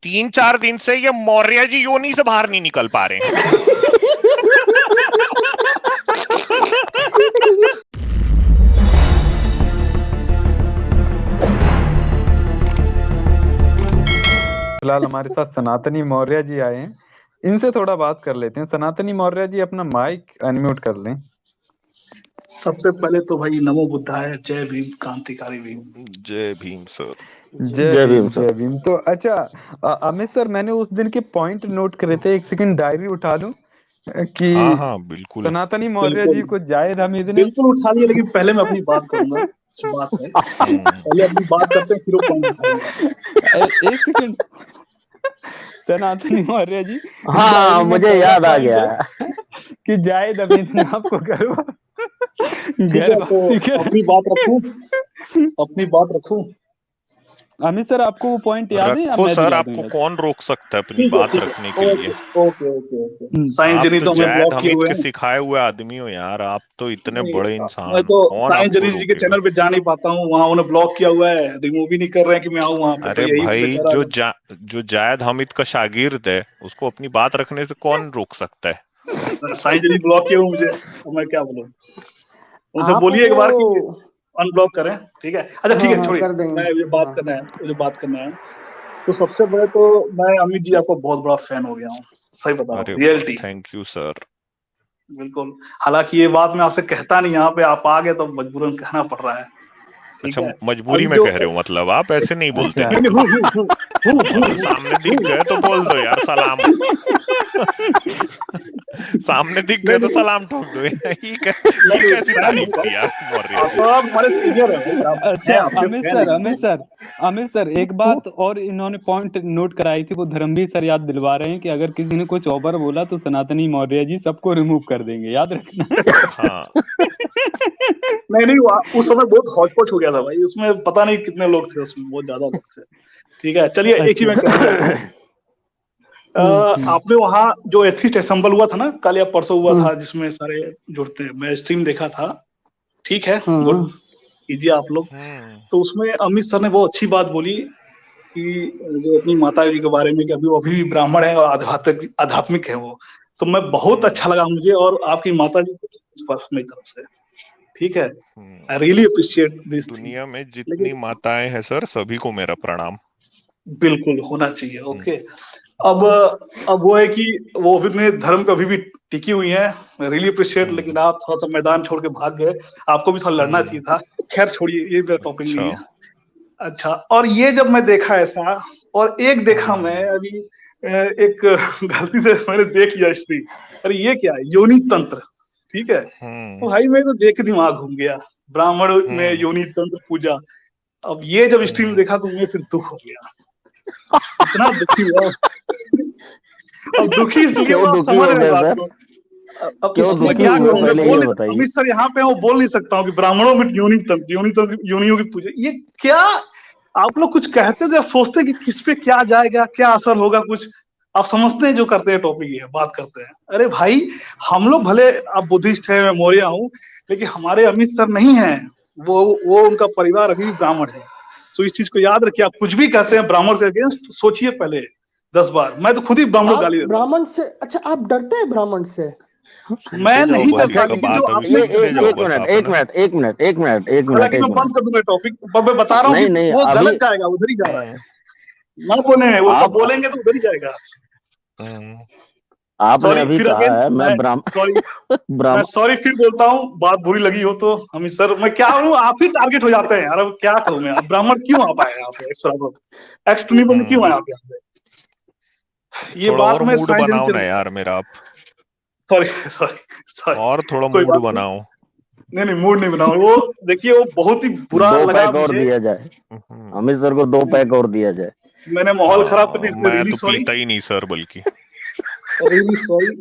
3-4 दिन से ये मौर्य जी योनि से बाहर नहीं निकल पा रहे हैं। फिलहाल हमारे साथ सनातनी मौर्य जी आए हैं, इनसे थोड़ा बात कर लेते हैं। सनातनी मौर्य जी, अपना माइक अनम्यूट कर लें। सबसे पहले तो भाई नमो बुद्धाय, जय भीम, क्रांतिकारी भीम। जय भीम सर। जय भीम, जय भीम। तो अच्छा अमित सर, मैंने उस दिन के पॉइंट नोट करे थे, एक सेकंड डायरी उठा लूं कि हाँ बिल्कुल। सनातनी मौर्य जी को जायद हमीद ने बिल्कुल उठा लिया, लेकिन पहले मैं अपनी बात करूंगा। बात है, पहले अपनी बात करते हैं, फिर वो पॉइंट उठाएंगे। एक सेकंड सनातनी मौर्य जी, हाँ मुझे याद आ गया कि जायद हमीद ने आपको करवा ठीक है, तो अपनी बात रखूं। अमित सर, आपको वो पॉइंट याद है? रखो सर, आपको कौन रोक सकता है अपनी बात रखने के लिए? ओके। साइंस जनी तो हमें ब्लॉक किए हुए हैं। सिखाए हुए आदमी हो यार, आप तो इतने बड़े इंसान। मैं तो साइंस जनी जी के चैनल पे जा नहीं पाता हूँ, वहाँ उन्हें ब्लॉक किया हुआ है, रिमूव भी नहीं कर रहे हैं कि मैं आऊँ वहाँ पे। अरे तो भाई, जो जायद हमीद का शागिर्द है, उसको अपनी बात रखने से कौन रोक सकता है? साइंस जनी ब्लॉक किया हुआ मुझे, तो मैं क्या बोलूँ? उनसे बोलिए एक बार कि अनब्लॉक करें, ठीक है? अच्छा ठीक है, छोड़िए, मैं मुझे बात करना है। तो सबसे पहले तो मैं अमित जी आपको बहुत बड़ा फैन हो गया हूँ, सही बता रहा हूँ, रियलिटी। Thank you sir. बिल्कुल, हालांकि ये बात मैं आपसे कहता नहीं, यहाँ पे आप आ गए तो मजबूरन कहना पड़ रहा है। अच्छा, मजबूरी में कह रहे हो मतलब? आप ऐसे नहीं बोलते। सामने दिख गए तो बोल दो यार, सलाम। सामने दिख गए तो सलाम ठोक दो। ये कैसी तारीफ थी यार मौर्य जी? आप हमारे सीनियर हैं। अच्छा अमित सर, एक बात और इन्होंने पॉइंट नोट कराई थी, वो धर्मवीर सर याद दिलवा रहे हैं कि अगर किसी ने कुछ ओवर बोला तो सनातनी मौर्य जी सबको रिमूव कर देंगे, याद रखना। हाँ। नहीं, उस समय बहुत हौच पौच हो गया था भाई, उसमें पता नहीं कितने लोग थे, उसमें बहुत ज्यादा लोग थे। ठीक है, चलिए एक चीज मैं कहूँगा, आपने वहाँ जो एथिस्ट असेंबल हुआ था ना, कल या परसों हुआ था, जिसमें सारे जुड़ते हैं, मैं स्ट्रीम देखा था। ठीक है, गुड, कीजिए आप लोग। तो उसमें अमित सर ने बहुत अच्छी बात बोली कि जो अपनी माता जी के बारे में, कि अभी वो अभी भी ब्राह्मण है और आध्यात्मिक है वो। तो मैं बहुत अच्छा लगा मुझे, और आपकी माता जी को मेरी तरफ से, ठीक है, आई रियली अप्रिशिएट दिस। दुनिया में जितनी माताएं हैं सर, सभी को मेरा प्रणाम। बिल्कुल होना चाहिए। ओके, अब वो है कि वो अपने धर्म पे अभी भी टिकी हुई है, रियली अप्रिशिएट। लेकिन आप थोड़ा सा मैदान छोड़ के भाग गए, आपको भी थोड़ा लड़ना चाहिए था। खैर छोड़िए, ये मेरा टॉपिक नहीं है। अच्छा, और ये जब मैं देखा ऐसा, और एक देखा मैं अभी एक गलती से मैंने देख लिया स्ट्रीम, अरे ये क्या है, योनि तंत्र, ठीक है? तो भाई मैं तो देख के दिमाग घूम गया, ब्राह्मण में योनि तंत्र पूजा। अब ये जब स्ट्रीम देखा तो मुझे फिर दुख हो गया, इतना दुखी हुआ। अब दुखी इसलिए आप समझ रहे बात को। अब इसमें क्या करूं मैं, बोल अमित सर यहाँ पे वो बोल नहीं सकता हूँ कि ब्राह्मणों में योनि तंत्र योनियों की पूजा, ये क्या? आप लोग कुछ कहते थे, सोचते कि किस पे क्या जाएगा, क्या असर होगा, कुछ आप समझते हैं जो करते हैं, टॉपिक ये बात करते हैं। अरे भाई, हम लोग भले आप बुद्धिस्ट है, मैं मौर्य हूँ, लेकिन हमारे अमित सर नहीं है, वो उनका परिवार अभी भी ब्राह्मण है। तो इस चीज को याद रखिए, आप कुछ भी कहते हैं ब्राह्मण के अगेंस्ट, सोचिए पहले 10 बार। मैं तो खुद ही ब्राह्मण को गाली देता हूं। ब्राह्मण से? अच्छा, आप डरते हैं ब्राह्मण से? मैं नहीं डरता, लेकिन जो आपने एक मिनट मैं बंद कर दूंगा टॉपिक, मैं बता रहा हूँ कि वो गलत जाएगा, उधर ही जा रहा है। ना बोले, वो सब बोलेंगे तो उधर ही जाएगा। आपने अभी कहा है मैं सॉरी फिर बोलता हूँ, बात बुरी लगी हो तो अमित सर, मैं क्या हूँ, आप ही टारगेट हो जाते हैं यार। अब क्या कहूँ मैं, ब्राह्मण क्यों आ पाए यहाँ पे, एक्सट्रीमिज्म क्यों आए आप यहाँ पे? ये बात मैं मूड बनाओ ना यार मेरा, आप सॉरी और थोड़ा मूड बनाओ। नहीं मूड नहीं बनाओ। वो देखिए, वो बहुत ही बुरा लगा मुझे। और दिया जाए अमित सर को, 2 पैक और दिया जाए। मैंने माहौल खराब कर दिया, मैं तो पीता ही नहीं सर, बल्कि रियली सॉरी।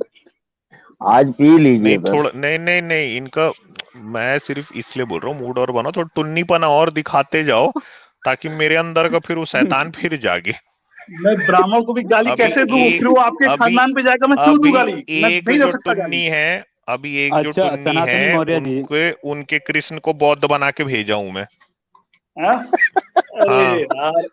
आज पी लीजिए। थोड़ा नहीं, इनका मैं सिर्फ इसलिए बोल रहा हूँ, मूड और बनाओ, थोड़ा टुन्नीपना और दिखाते जाओ, ताकि मेरे अंदर का फिर वो शैतान फिर जागे। मैं ब्राह्मण को भी गाली कैसे दूं? फिर वो आपके खानदान पे जाएगा, मैं क्यों दूं गाली? मैं नहीं दे सकता गाली। अभी एक जो टुन्नी है, उनके कृष्ण को बौद्ध बना के भेजा हूं मैं। अरे यार,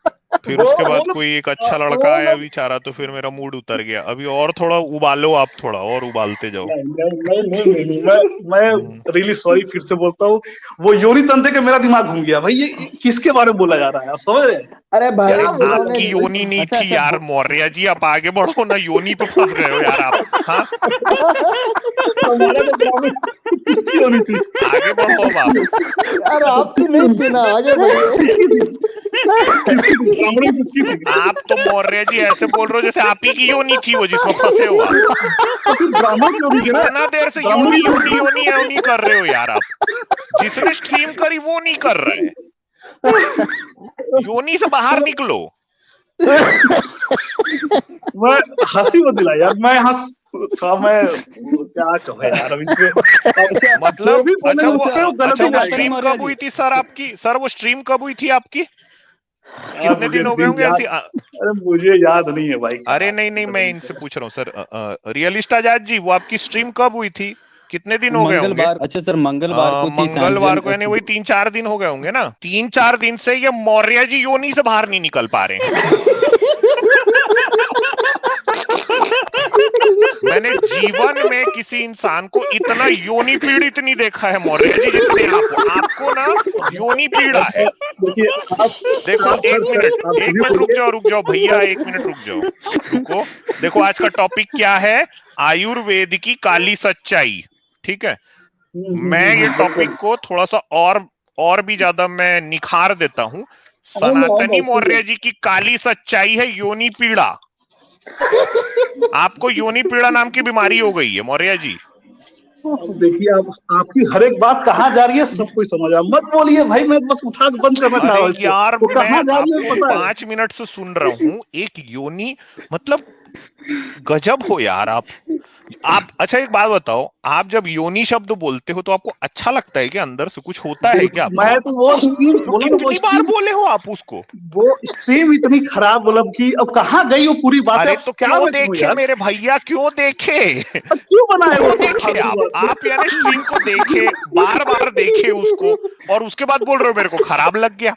फिर उसके बाद वो कोई एक अच्छा लड़का वो आया लोग बेचारा, तो फिर मेरा मूड उतर गया। अभी और थोड़ा उबालो, आप थोड़ा और उबालते जाओ। नहीं, मैं हम्म। रियली सॉरी, फिर से बोलता हूँ। वो योनी तंते के मेरा दिमाग घूम गया भाई, ये किसके बारे में बोला जा रहा है, आप समझ रहे हैं? अरे भाई यार क्या बोला जा इन्होंने आपकी रहा है? योनी नहीं अच्छा थी अच्छा यार मौर्य जी, आप आगे बढ़ो ना, योनी पे फंस गए हो यार आप। हाँ, हमारा तो ग्रामीण किसकी योनी थी? आगे बढ़ो अब आप। यार अच्छा, आपकी किसकी नहीं योनी थी थी? ना, आगे बढ़िए। किसकी थी? किसकी थी? ब्राह्मणों की किसकी थी? आप तो मौर्य जी ऐसे बोल रहे हो जैसे आप ही की योनी थी वो जिसमें फंसे हो आप। तो फिर ब्राह्मण की योनी थी ना? इतना देर से ब्राह्मण योनी की योनी योनी थी। योनी योनी कर रहे हो यार आप। जिसने स्ट्रीम करी वो नहीं कर रहा है। योनी से बाहर निकलो। मैं हंसी मत दिला यार, मैं क्या कहे यार अब इसमें। अब जो मतलब भी बोले उस पे वो अच्छा गलती वो जाएगा। स्ट्रीम मौर्य कब जी। हुई थी सर आपकी? सर वो स्ट्रीम कब हुई थी आपकी? यार कितने मुझे दिन हो गए दिन होंगे याद, ऐसी अरे मुझे याद नहीं है भाई, अरे कहाँ नहीं नहीं, मैं नहीं इनसे है। पूछ रहा हूँ सर, रियलिस्ट आजाद जी, वो आपकी स्ट्रीम कब हुई थी? कितने दिन हो गए होंगे? मंगलवार, अच्छा सर मंगलवार को थी मंगलवार को, यानी वही 3-4 दिन हो गए होंगे ना। 3-4 दिन से ये मौर्य जी योनी से बाहर नहीं निकल पा रहे हैं। मैंने जीवन में किसी इंसान को इतना योनि पीड़ित नहीं देखा है मौर्य जी जितने आप हो। आपको ना योनि पीड़ा है। देखिए आप, देखो सर एक मिनट, आप एक सुनिए मिनट बोलिए। रुक जाओ भैया, एक मिनट रुक जाओ, रुको। देखो आज का टॉपिक क्या है? आयुर्वेद की काली सच्चाई। ठीक है, मैं ये टॉपिक बिल्कुल। को थोड़ा सा और भी ज्यादा मैं निखार देता हूं। आऊंगा सनातनी सुनिए। मौर्य जी की काली सच्चाई है योनि पीड़ा। आपको योनि पीड़ा नाम की बीमारी हो गई है मौर्य जी। अब देखिए आप, आपकी हर एक बात कहाँ जा रही है सब कोई समझ रहा है। मत बोलिए भाई, मैं बस उठा के बंद करना चाह अरे रहा हूँ इसको। यार वो मैं कहाँ जा रही है आपको पता है? 5 मिनट से सुन रहा हूं, एक योनि, मतलब गजब हो यार आप। अच्छा एक बात बताओ, आप जब योनि शब्द बोलते हो तो आपको अच्छा लगता है क्या? अंदर से कुछ होता है क्या बिल्कुल, आपको? मैं तो वो स्ट्रीम तो बोला ना, कितनी बार बोले हो आप उसको? वो स्ट्रीम इतनी खराब, मतलब कि अब कहाँ गई वो पूरी बातें, अरे अब तो क्या क्यों मैं कहूँ देखे यार। मेरे भैया, क्यों देखे? अब क्यों बनाए वो क्यों सब देखे फालतू बात? आप यानी स्ट्रीम को देखे, बार बार देखे उसको, और उसके बाद बोल रहे हो मेरे को खराब लग गया?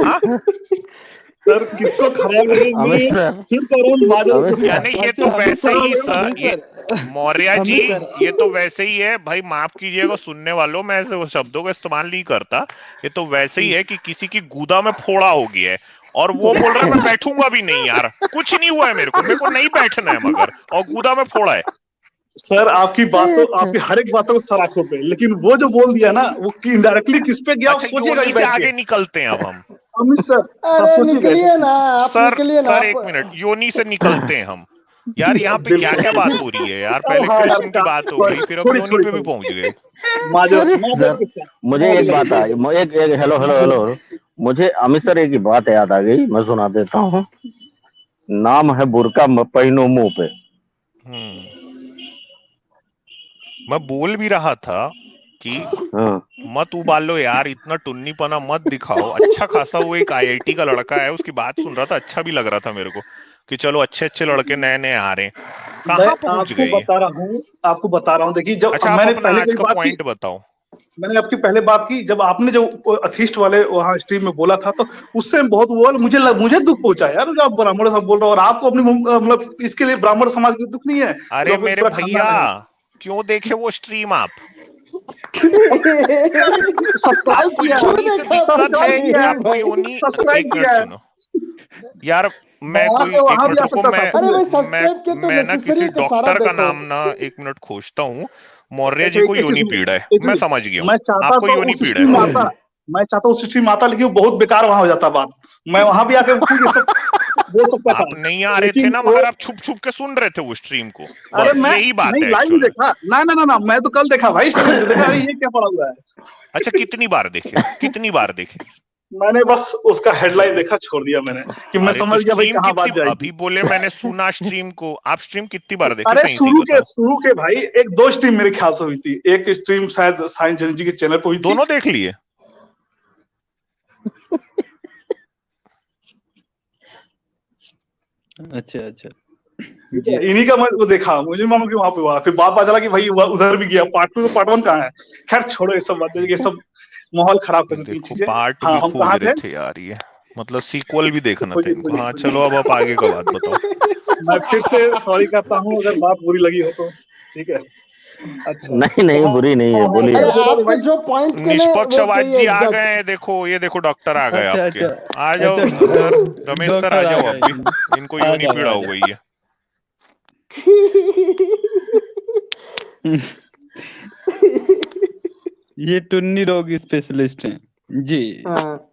हाँ, सर किसको खराब लगे, अमित मैं सर, फिर कह रहा हूँ माधव अमित को। यानी ये तो अच्छा अमित वैसे सर, ही सर, अमित ये सर, मौर्य जी, अमित सर, ये तो वैसे ही है भाई, माफ कीजिएगा सुनने वालों, मैं ऐसे वो शब्दों का इस्तेमाल नहीं करता। ये तो वैसे ही है कि किसी की गुदा में फोड़ा हो गया है और वो बोल रहा है मैं बैठूंगा भी नहीं यार, कुछ नहीं हुआ है मेरे को नहीं बैठना है मगर, और गुदा में फोड़ा है। सर आपकी बातों, आपकी हर एक बातों को सराखों पे, लेकिन वो जो बोल दिया ना, वो इनडायरेक्टली किस पे गया, अच्छा सोचिएगा योनी से बैठ के। आगे निकलते हैं अब हम। अमित सर, सर अरे सोचिएगा ऐसे निकलिए प्लीज। ना, आप सर निकलिए ना सर आप। एक मिनट, योनी से निकलते हैं हम। यार यहाँ पे क्या बिल्कुल क्या बात बिल्कुल। हो रही है यार? अब पहले हाँ यार, कृष्ण की बात हो गई, फिर अब छोड़ी योनी छोड़ी पे भी छोड़ी, पहुंच गए। माधव सर, माधव के साथ, मुझे एक बात आई, एक एक हेलो हेलो हेलो, मुझे अमित सर एक ही बात याद आ गई, मैं सुना देता हूँ। नाम है बुरका पहनो मुंह पे। मैं बोल भी रहा था कि हाँ, मत उबालो यार, इतना टुन्नीपना मत दिखाओ। अच्छा खासा वो एक आईआईटी का लड़का है, उसकी बात सुन रहा था, अच्छा भी लग रहा था मेरे को कि चलो अच्छे अच्छे लड़के नए नए आ रहे हैं। मैं कहाँ पहुंच आपको गए ये? बता रहा हूँ, आपको बता रहा हूँ। देखिए जब अच्छा आप मैंने अपना पहले आज कई का बात की, पॉइंट बताओ। मैंने आपकी पहले बात की जब आपने जो अथिस्ट वाले वहाँ स्ट्रीम में बोला था, तो उससे बहुत वो मुझे दुख पहुंचा यार, जो आप ब्राह्मण सब बोल रहे हो, और आपको अपनी मतलब इसके लिए ब्राह्मण समाज की दुख नहीं है जो अरे आपके मेरे पूरा भैया, खानदान है। क्यों देखे वो स्ट्रीम आप? सब्सक्राइब आपको किया, योनी से दिक्कत सब्सक्राइब है? किया है, आपको योनी, सब्सक्राइब एक मिनट किया है। सुनो यार, मैं मैं कोई, आके एक वहां भी मिनट आ रुको, सकता था, अरे समझे? भाई मैं सब्सक्राइब किया तो मैं ना नेसेसरी किसी है कि सारा डॉक्टर का देखो। नाम ना एक मिनट खोजता हूँ। मौर्य अच्छा जी को एक चीज योनि सुनिए, पीड़ा है, एक मैं चीज, समझ गया हूँ। मैं चाहता आपको तो योनि उस पीड़ा है स्ट्रीम में ना? आता, मैं चाहता उस स्ट्रीम में आता, लेकिन वो बहुत बेकार वहां हो जाता बात। मैं वहां भी आके खुद ये सब बोल सकता था, आप नहीं आ रहे थे लेकिन ना, वो, मगर आप छुप छुप के सुन रहे थे वो स्ट्रीम को, अरे बस मैं यही बात नहीं है लाइव एक्चुअल में। देखा ना ना ना ना, मैं तो कल देखा भाई, स्ट्रीम पे देखा, अरे ये क्या पड़ा हुआ है। अच्छा कितनी बार देखे, कितनी बार देखे? मैंने बस उसका हेडलाइन देखा, छोड़ दिया मैंने, कि मैं अरे तो समझ गया भाई स्ट्रीम कहाँ कितनी, बात जाएगी। अभी बोले मैंने सुना स्ट्रीम को, आप स्ट्रीम कितनी बार देखे? अरे सही सही बताओ। शुरू के भाई एक दो स्ट्रीम मेरे ख्याल से हुई थी, एक स्ट्रीम शायद साइंस जन जी के चैनल पे हुई थी। दोनों देख लिए? अच्छा अच्छा ठीक जी। है, इन्हीं का मैं वो देखा, मुझे मालूम कि वहां पे हुआ, फिर बात पता चला कि भाई उधर भी गया, पार्ट 2 तो पार्ट 1 कहाँ है। खैर छोड़ो ये सब बातें, ये सब माहौल खराब कर देती है देखो चीजें। पार्ट हाँ भी हम खोज कहाँ रहे थे? थे यार ये। मतलब सीक्वल भी देखना था खोलिए इनको। खोलिए हाँ खोलिए। चलो, अब आप आगे का बात बताओ। मैं फिर से सॉरी कहता हूँ अगर बात बुरी लगी हो तो, ठीक है। अच्छा नहीं नहीं, तो बुरी नहीं है, और बोलिए। अरे मैं बोला तो आपके भाई, जो पॉइंट के ने निष्पक्ष वो आवाज चाहिए जी आ गए एग्जैक्ट। हैं, देखो ये देखो डॉक्टर आ गए अच्छा आपके। अच्छा आ जाओ अच्छा सर, रमेश सर आ डॉक्टर आ जाओ, गए अब भी जी। इनको आ योनि जाओ पीड़ा आ हो जाओ। गई है। ये टुन्नी रोग स्पेशलिस्ट हैं जी। हाँ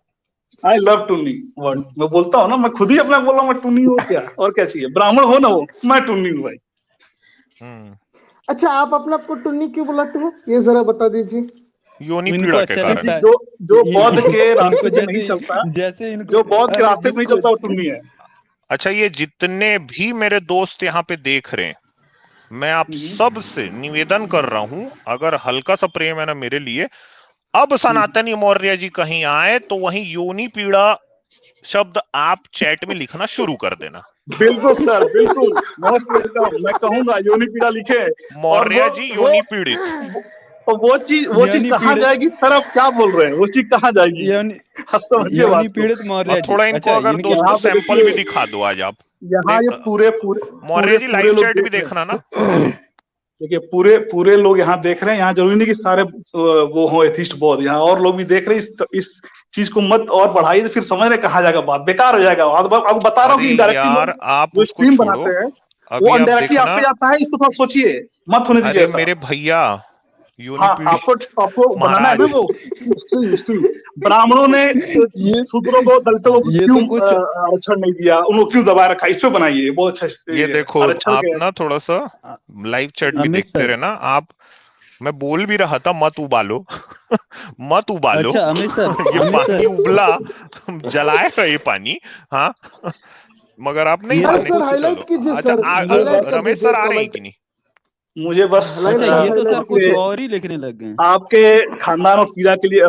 आई लव टुन्नी वर्ड, मैं बोलता हूँ ना, मैं खुद ही अपना बोल रहा हूँ मैं टुन्नी हूँ, क्या और क्या चाहिए, ब्राह्मण हो ना हो, मैं टुन्नी हूँ भाई। हम्म, अच्छा, आप अपने आप को टुन्नी क्यों बुलाते हैं, ये जरा बता दीजिए। योनि इनको पीड़ा के अच्छा कारण। लगता क्योंकि है। जो जो बौद्ध के इनको रास्ते पे नहीं जैसे चलता, जैसे इनको जो बौद्ध के अरे रास्ते पे नहीं जिसको चलता वो टुन्नी है। अच्छा, ये जितने भी मेरे दोस्त यहाँ पे देख रहे हैं, मैं आप सब से निवेदन कर रहा हूं, अगर हल्का सा प्रेम है ना मेरे लिए, अब सनातनी मौर्य जी कहीं आए तो वहीं योनि पीड़ा शब्द आप चैट में लिखना शुरू कर देना। बिल्कुल सर, बिल्कुल, मोस्ट वेलकम, मैं कहूंगा योनि पीड़ा लिखे। और मौर्य जी योनि पीड़ित। वो चीज योनि कहाँ पीड़ित जाएगी सर, आप क्या बोल रहे हैं, वो चीज कहाँ जाएगी, योनि आप समझिए योनि बात को। पीड़ित मौर्य अब जी। थोड़ा इनको अच्छा अगर इनके दोस्तों यहाँ पे सैंपल भी देखिए, दिखा दो आज आप। यहाँ ये देख, पूरे पूरे मौर्य पूरे जी पूरे लाइव लोग चैट भी देख रहे देखना ना। हैं। देखिए पूरे पूरे लोग यहाँ देख रहे हैं, यहाँ जरूरी नहीं कि सारे वो हो एथिस्ट बौद्ध, यहाँ और लोग भी देख रहे हैं। इस चीज को मत और बढ़ाइए, तो फिर समझ रहे कहाँ जाएगा, बात बेकार हो जाएगा। अब बता रहा हूँ अरे कि इनडायरेक्टली यार, लोग आप जो उसको स्ट्रीम छोड़ो, बनाते हैं वो अभी आप इनडायरेक्टली आप देखना। पे जाता है, इसको थोड़ा सोचिए, मत होने दीजिए अरे ऐसा। मेरे भैया, योनि हाँ, पीड़ी आपको बनाना है ना महाराज। वो स्ट्रीम। ब्राह्मणों ने ये शूद्रों को, दलितों को ये क्यों तो कुछ आरक्षण नहीं दिया, उनको क्यों दबाए रखा, इस पे बनाइए, बहुत अच्छा ये ये है। देखो, आरक्षण आप के ना थोड़ा सा लाइव चैट भी अमित देखते सर। रहना आप। मैं बोल भी रहा था मत उबालो मत उबालो अच्छा अमित सर ये अमित पानी सर उबला जलाएगा ये पानी। हाँ, मगर आप नहीं ये अरे तो माने। सर कुछ चलो हाईलाइट कीजिए अच्छा, सर, मुझे हाईलाइट कर बस रमेश दीजिए सर आ रहे हैं कमेंट। कि नहीं? मुझे बस लाइन अच्छा में ये तो सर हाईलाइट कुछ आपके कीजिए। और ही लिखने लग गए। आपके खानदान और पीड़ा के लिए,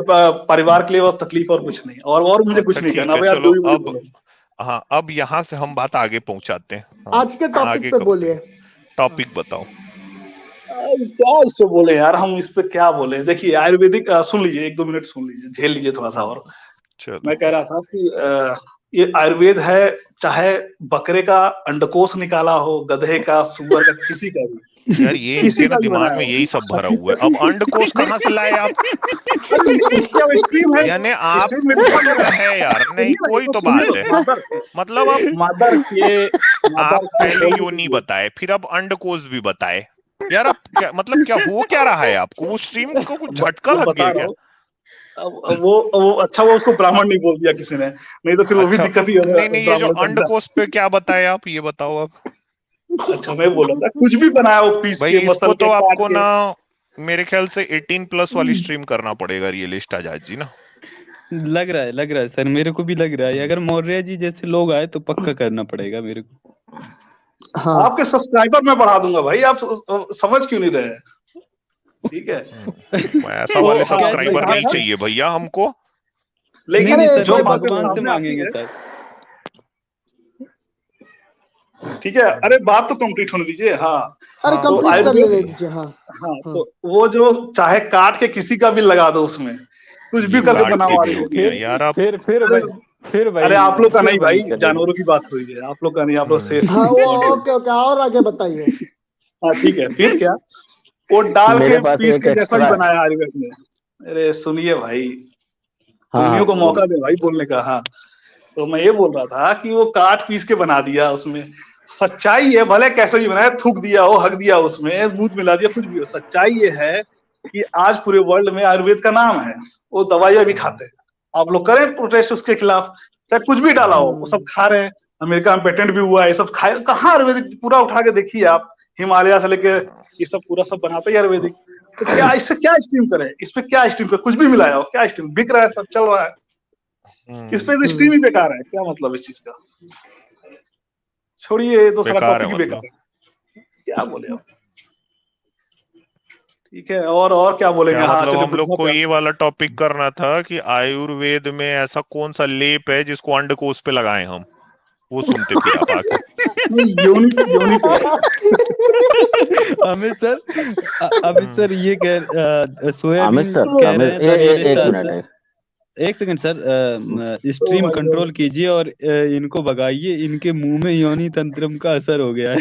परिवार के लिए बस तकलीफ, और कुछ नहीं, और मुझे अच्छा कुछ नहीं ठीक करना है, भाई, आप चलो जो भी मुझे अब, बोलो। हाँ अब यहाँ से हम बात आगे पहुंचाते हैं। हाँ, आज के टॉपिक आगे पे का बोलिए। बताइए, टॉपिक बताओ। क्या इस पे बोले यार, हम इस पे क्या बोले, देखिए आयुर्वेदिक, सुन लीजिए, एक दो मिनट सुन लीजिए, झेल लीजिए थोड़ा सा और। चलो, मैं कह रहा था कि ये आयुर्वेद है, चाहे बकरे का अंडकोश निकाला हो, गधे का, सुअर का, किसी का भी, यार ये किसी इनके ना का भी दिमाग बनाया में हो, यही सब भरा हुआ है। अब हकीकत अंडकोश कहाँ से लाए आप? अरे इसकी अब स्ट्रीम है, यानी स्ट्रीम में आपको तो दिखाऊंगा। है यार, नहीं सुनिए ना, ये कोई तो तो सुनिए, बात है। मादर मतलब अब आप मादर के पहले होली योनि दीजिए। बताए, फिर अब अंडकोश भी बताए। यार अब क्या मतलब, क्या हो क्या रहा है आपको? वो स्ट्रीम को कुछ झटका वो लग बता गया रहा क्या? हूँ। अब वो अच्छा, वो उसको ब्राह्मण नहीं बोल दिया किसी ने, नहीं तो फिर वो भी अच्छा, दिक्कत ही है, नहीं नहीं, ये जो ब्राह्मण बन जाए। अंडकोश पे क्या बताए आप, ये बताओ अब। अच्छा, मैं बोल रहा था कुछ भी बनाया वो पीस भाई के, इसको मसल तो के, काट आपको के। ना, मेरे ख्याल से 18+ वाली स्ट्रीम करना पड़ेगा, रियलिस्ट आजाद जी ना। लग रहा है सर, मेरे को भी लग रहा है। अगर मौर्य जी जैसे लोग आए तो पक्का करना पड़ेगा मेरे को। हाँ आपके सब्सक्राइबर मैं बढ़ा दूंगा भाई, आप समझ क्यों नहीं रहे हैं, ठीक है। ऐसा तो वाले हाँ, मैं सब्सक्राइबर कहा नहीं था, चाहिए भैया हमको। नहीं लेकिन नहीं अरे सर, जो ये भाई बातें भगवान से सामने आती मांगेंगे है, सर। ठीक है, अरे बात तो कंप्लीट होने दीजिए। हाँ, अरे हाँ तो कंप्लीट कर बताइए आयुर्वेद, लेने बताइए। दीजिए। हाँ हाँ, हाँ। तो वो जो चाहे काट के किसी का भी लगा दो उसमें, कुछ ये भी करके काट के बनाओ भी हो आयुर्वेद। गया फिर यार आप। अरे फिर अरे वही आप लोग का फिर नहीं वही भाई, चलेगा। जानवरों की बात हो रही है, आप लोग का नहीं, आप लोग सेफ हाँ वो माइंडेड। ओके ओके, और आगे बताइए। हाँ ठीक है, फिर क्या, वो डाल मेरे के पास पीस एक के जैसा ही एक्स्ट्रा है। बनाया आयुर्वेद में। अरे सुनिए भाई, हाँ टुन्नियों हाँ को मौका बोलिए। दे भाई बोलने का। हाँ, तो मैं ये बोल रहा था कि वो काट पीस के बना दिया उसमें, सच्चाई है, भले कैसे भी बनाया, थूक दिया हो, हक दिया उसमें, दूध मिला दिया, कुछ भी हो, सच्चाई ये है कि आज पूरे वर्ल्ड में आयुर्वेद का नाम है। वो दवाइयां भी खाते हैं, आप लोग करें प्रोटेस्ट उसके खिलाफ, चाहे कुछ भी डाला हो, वो सब खा रहे हैं। अमेरिका में पेटेंट भी हुआ है, ये सब खाए, कहाँ आयुर्वेदिक, पूरा उठा के देखिए आप, हिमालय से लेके ये सब पूरा सब बनाते ही आयुर्वेदिक। तो क्या इससे क्या स्टीम करे, इस पे क्या स्टीम करे, कुछ भी मिलाया हो, क्या स्टीम बिक रहा है, सब चल रहा है, इस पे स्ट्रीम ही बेकार है, क्या मतलब इस चीज का। छोड़िए, ये तो सारा बेकार है टॉपिक ही बेकार मतलब। है, क्या बोले अब। ठीक है, और क्या बोलेंगे, क्या हाँ मतलब, चलिए हम लोग बुद्धों को पे ये आते वाला टॉपिक करना था कि आयुर्वेद में ऐसा कौन सा लेप है जिसको अंडकोश पे लगाएं हम, वो सुनते फिर आप आके। हैं। नहीं, योनि पे। अमित सर, अमित हम्म, सर ये अमित सोयाबीन सर, कह रहे अमित हैं द रियलिस्ट एक आज मिनट सर। है। एक सेकंड सर, ओ स्ट्रीम भाई कंट्रोल कीजिए और इनको भगाइए, इनके मुंह में योनि तंत्रम का असर हो गया है।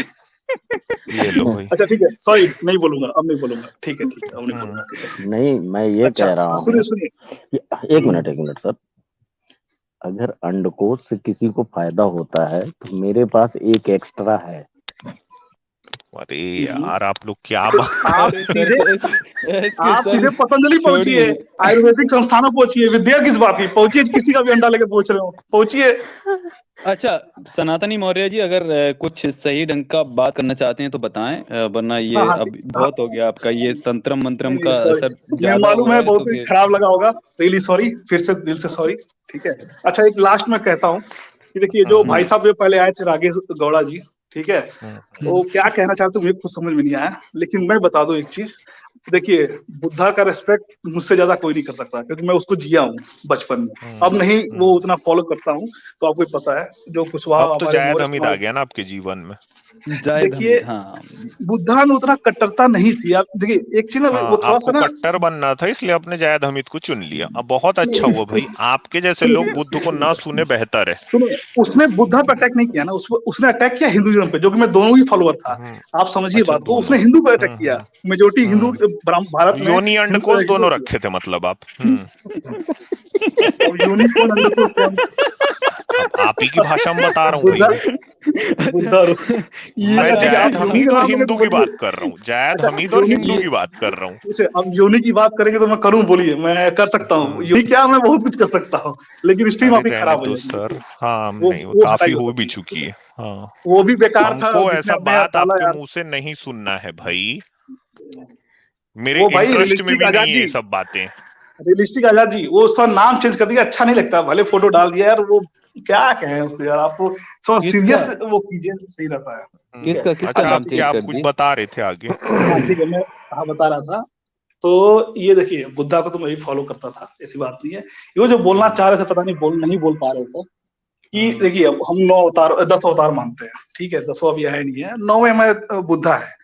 ये लो भाई। अच्छा ठीक है, सॉरी नहीं बोलूंगा, अब नहीं बोलूंगा, ठीक है अब नहीं बोलूंगा, ठीक है। नहीं, मैं ये अच्छा कह रहा सुनिए हूँ सुनिए, कि एक मिनट सर, अगर अंडकोश से किसी को फायदा होता है तो मेरे पास एक एक्स्ट्रा है। अरे यार आप लोग क्या तो बात आप अरे सीधे सर आप सर सीधे पतंजलि पहुंचिए, छोड़िए। आयुर्वेदिक संस्थानों पहुंचिए, विद्या किस बात की, पहुंचिए, किसी का भी अंडा लेके पहुंच रहे हो, पहुंचिए। अच्छा सनातनी मौर्य जी, अगर कुछ सही ढंग का बात करना चाहते हैं तो बताएं, वरना हाँ ये हाँ अब हाँ, बहुत हो गया आपका, ये तंत्रम मंत्रम नहीं का सॉरी, असर मैं ज्यादा हो मालूम रहा है है बहुत तो ही फिर। खराब लगा होगा, रियली सॉरी, फिर से दिल से सॉरी, ठीक है। अच्छा एक लास्ट में कहता हूँ कि देखिए जो भाई साहब जो पहले आए थे राकेश गौड़ा जी, ठीक है, वो क्या कहना चाहते मुझे खुद समझ में नहीं आया, लेकिन मैं बता दूं एक चीज, देखिए बुद्धा का रेस्पेक्ट मुझसे ज्यादा कोई नहीं कर सकता, क्योंकि मैं उसको जिया हूँ बचपन में, अब नहीं वो उतना फॉलो करता हूँ, तो आपको ही पता है जो कुशवाहा अब तो हमारे जायद मौर्य हमीद आ समाज। गया ना आपके जीवन में। जायद देखिए हमीद, हाँ। बुद्धा में उतना कट्टरता नहीं थी, आप देखिए एक चीज ना, हाँ, वो थोड़ा सा आपको ना, कट्टर बनना था इसलिए आपने जायद हमीद को चुन लिया। अब बहुत अच्छा हुआ भाई, उस आपके जैसे लोग सुनिए बुद्ध को ना सुने बेहतर है। सुनो, उसने बुद्धा पे अटैक नहीं किया ना, उसने अटैक किया हिंदुइज्म पे, जो कि मैं दोनों ही फॉलोअर था, आप समझिए अच्छा बात को, दोनों। उसने हिंदू पे अटैक किया, मेजोरिटी हिंदू हम्म भारत में योनी अंडकोश हिंदू दोनों थी। रखे थे मतलब आप। अब यूनिक कौन अंडकोश कौन, अब आप ही की भाषा में बता रहा अब हूँ भाई बुद्धा मैं। बुद्धा ये मैं अच्छा ठीक है, जायद आप योनि हमीद का और नाम लेंगे तो हिंदू की बोलिए। बात कर रहा हूँ, जायद अच्छा हमीद और योनि हिंदू ये की बात कर रहा हूँ। जैसे अब योनि की बात करेंगे तो मैं करूं, बोलिए, मैं कर सकता हूँ, योनि क्या, मैं बहुत कुछ कर सकता हूँ, लेकिन स्ट्रीम अरे आपकी रहने खराब हो दो जाएगी सर, इसलिए हाँ वो नहीं, वो वो काफी हटाइए हो भी सब, चुकी है। हाँ, वो भी बेकार था हमको जिसने ऐसा अपने यार बात डाला आपके यार, मुंह से नहीं सुनना है भाई, मेरे वो भाई इंटरेस्ट में रियलिस्टिक भी आजाद नहीं है जी, ये सब बातें। रियलिस्टिक आजाद जी, वो उसका नाम चेंज कर दिया, अच्छा नहीं लगता, भले फोटो डाल दिया यार, वो क्या कहें उसको यार, आपको थोड़ा किसका सीरियस वो कीजिए, सही रहता है, ठीक है। किसका किसका अच्छा, अच्छा नाम ठीक आपके है, चेंज आप कर कुछ दिए? बता रहे थे आगे। हाँ ठीक है, मैं हाँ बता रहा था, तो ये देखिए बुद्धा को तो मैं भी फॉलो करता था, ऐसी बात नहीं है, ये जो बोलना चाह रहे थे पता नहीं नहीं बोल पा रहे थे, कि देखिए अब हम 9 अवतार 10 अवतार मानते हैं, ठीक है, 10वां अभी आया नहीं है, 9वें में बुद्धा है,